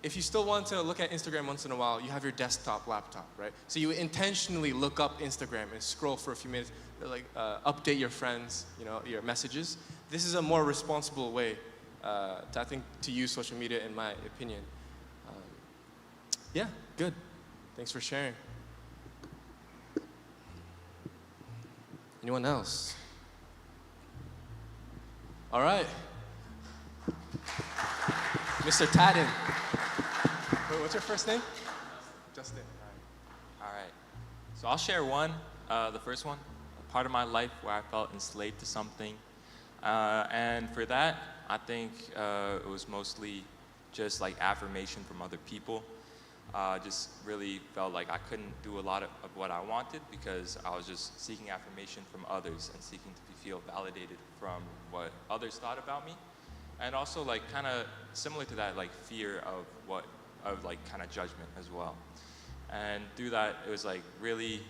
if you still want to look at Instagram once in a while, you have your desktop laptop, right? So you intentionally look up Instagram and scroll for a few minutes, like update your friends, you know, your messages. This is a more responsible way, to use social media, in my opinion. Yeah, good. Thanks for sharing. Anyone else? All right. Mr. Tadden. Wait, what's your first name? Justin. All right. So I'll share one, the first one, a part of my life where I felt enslaved to something. And for that, I think it was mostly just like affirmation from other people. Just really felt like I couldn't do a lot of what I wanted because I was just seeking affirmation from others and seeking to feel validated from what others thought about me. And also like kind of similar to that, like fear of like kind of judgment as well. And through that, it was like really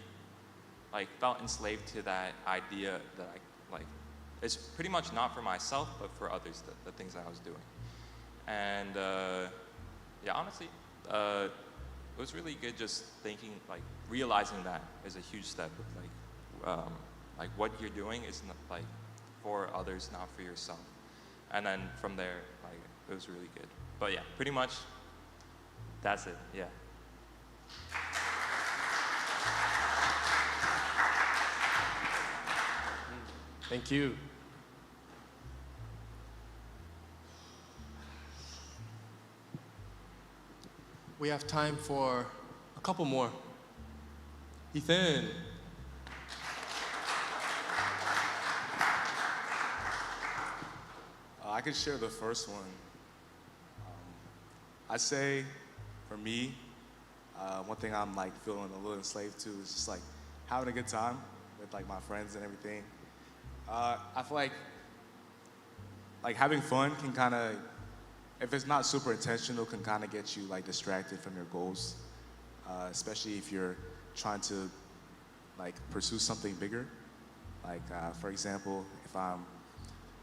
like felt enslaved to that idea that I like, it's pretty much not for myself, but for others, the things that I was doing. And yeah, honestly, it was really good just thinking, like realizing that is a huge step of like what you're doing is not like for others, not for yourself. And then from there, like it was really good. But yeah, pretty much that's it, yeah. Thank you. We have time for a couple more. Ethan. I could share the first one. I'd say, for me, one thing I'm like feeling a little enslaved to is just like having a good time with like my friends and everything. I feel like having fun can kind of, if it's not super intentional, can kind of get you like distracted from your goals, especially if you're trying to like pursue something bigger. Like for example, if I'm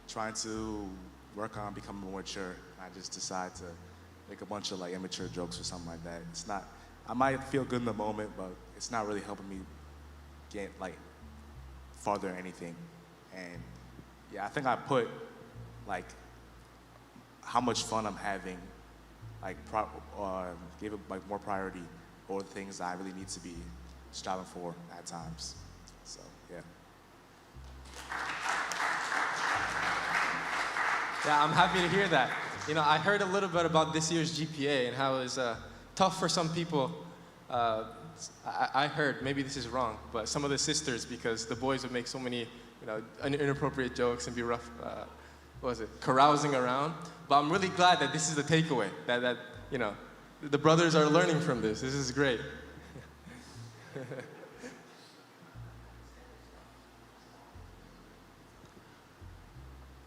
trying to work on becoming more mature, I just decide to make a bunch of like immature jokes or something like that. It's not, I might feel good in the moment, but it's not really helping me get like farther or anything. And yeah, I think I put like how much fun I'm having, like gave it like more priority over the things that I really need to be striving for at times. So yeah. Yeah, I'm happy to hear that. You know, I heard a little bit about this year's GPA and how it was tough for some people. I heard, maybe this is wrong, but some of the sisters, because the boys would make so many inappropriate jokes and be rough, carousing around. But I'm really glad that this is the takeaway, that the brothers are learning from this. This is great.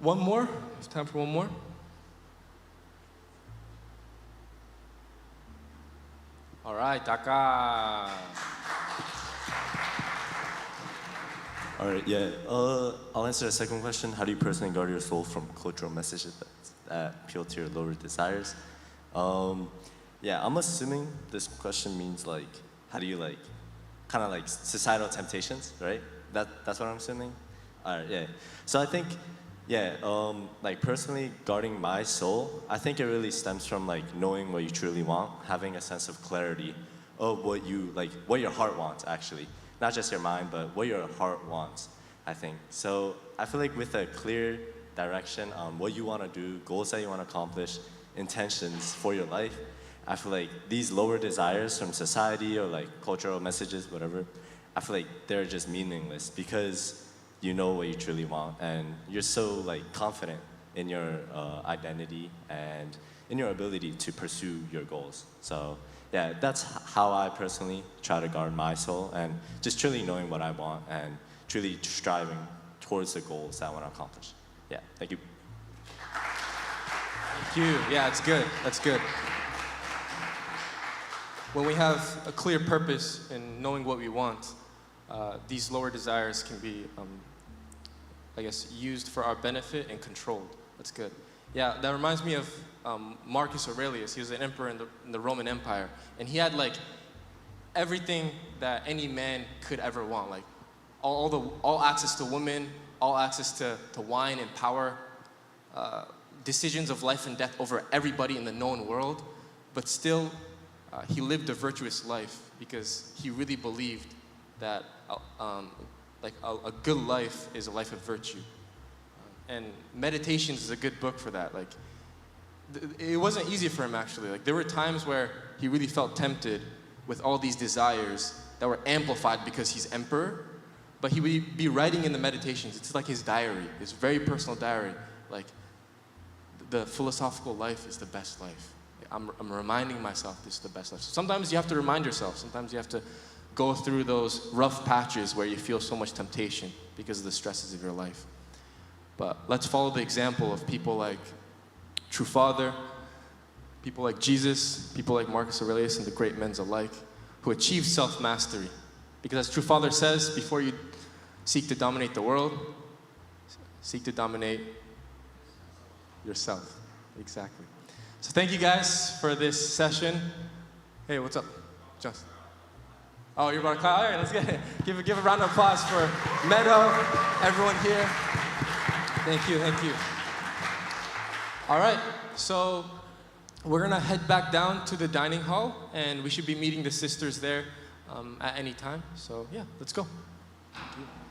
One more? It's time for one more? All right, Taka. All right, yeah. I'll answer the second question. How do you personally guard your soul from cultural messages that appeal to your lower desires? Yeah, I'm assuming this question means like, how do you like, kind of like societal temptations, right? That's what I'm assuming. All right, yeah. So I think, yeah, like personally guarding my soul, I think it really stems from like knowing what you truly want, having a sense of clarity of what your heart wants actually. Not just your mind, but what your heart wants, I think. So I feel like with a clear direction on what you want to do, goals that you want to accomplish, intentions for your life, I feel like these lower desires from society or like cultural messages, whatever, I feel like they're just meaningless because you know what you truly want and you're so like confident in your identity and in your ability to pursue your goals. So yeah, that's how I personally try to guard my soul and just truly knowing what I want and truly striving towards the goals that I want to accomplish. Yeah, thank you. Thank you. Yeah, it's good. That's good. When we have a clear purpose in knowing what we want, these lower desires can be, used for our benefit and controlled. That's good. Yeah, that reminds me of Marcus Aurelius. He was an emperor in the Roman Empire, and he had like everything that any man could ever want, like all access to women, all access to wine and power, decisions of life and death over everybody in the known world. But still, he lived a virtuous life because he really believed that a good life is a life of virtue. And Meditations is a good book for that. Like, it wasn't easy for him actually. Like, there were times where he really felt tempted with all these desires that were amplified because he's emperor. But he would be writing in the Meditations. It's like his diary, his very personal diary. Like, the philosophical life is the best life. I'm reminding myself this is the best life. So sometimes you have to remind yourself. Sometimes you have to go through those rough patches where you feel so much temptation because of the stresses of your life. But let's follow the example of people like True Father, people like Jesus, people like Marcus Aurelius, and the great men alike who achieved self-mastery. Because as True Father says, before you seek to dominate the world, seek to dominate yourself. Exactly. So thank you guys for this session. Hey, what's up? Just. Oh, you're about to call? All right, let's give a round of applause for Meadow, everyone here. Thank you, thank you. All right, so we're gonna head back down to the dining hall, and we should be meeting the sisters there at any time. So yeah, let's go. Thank you.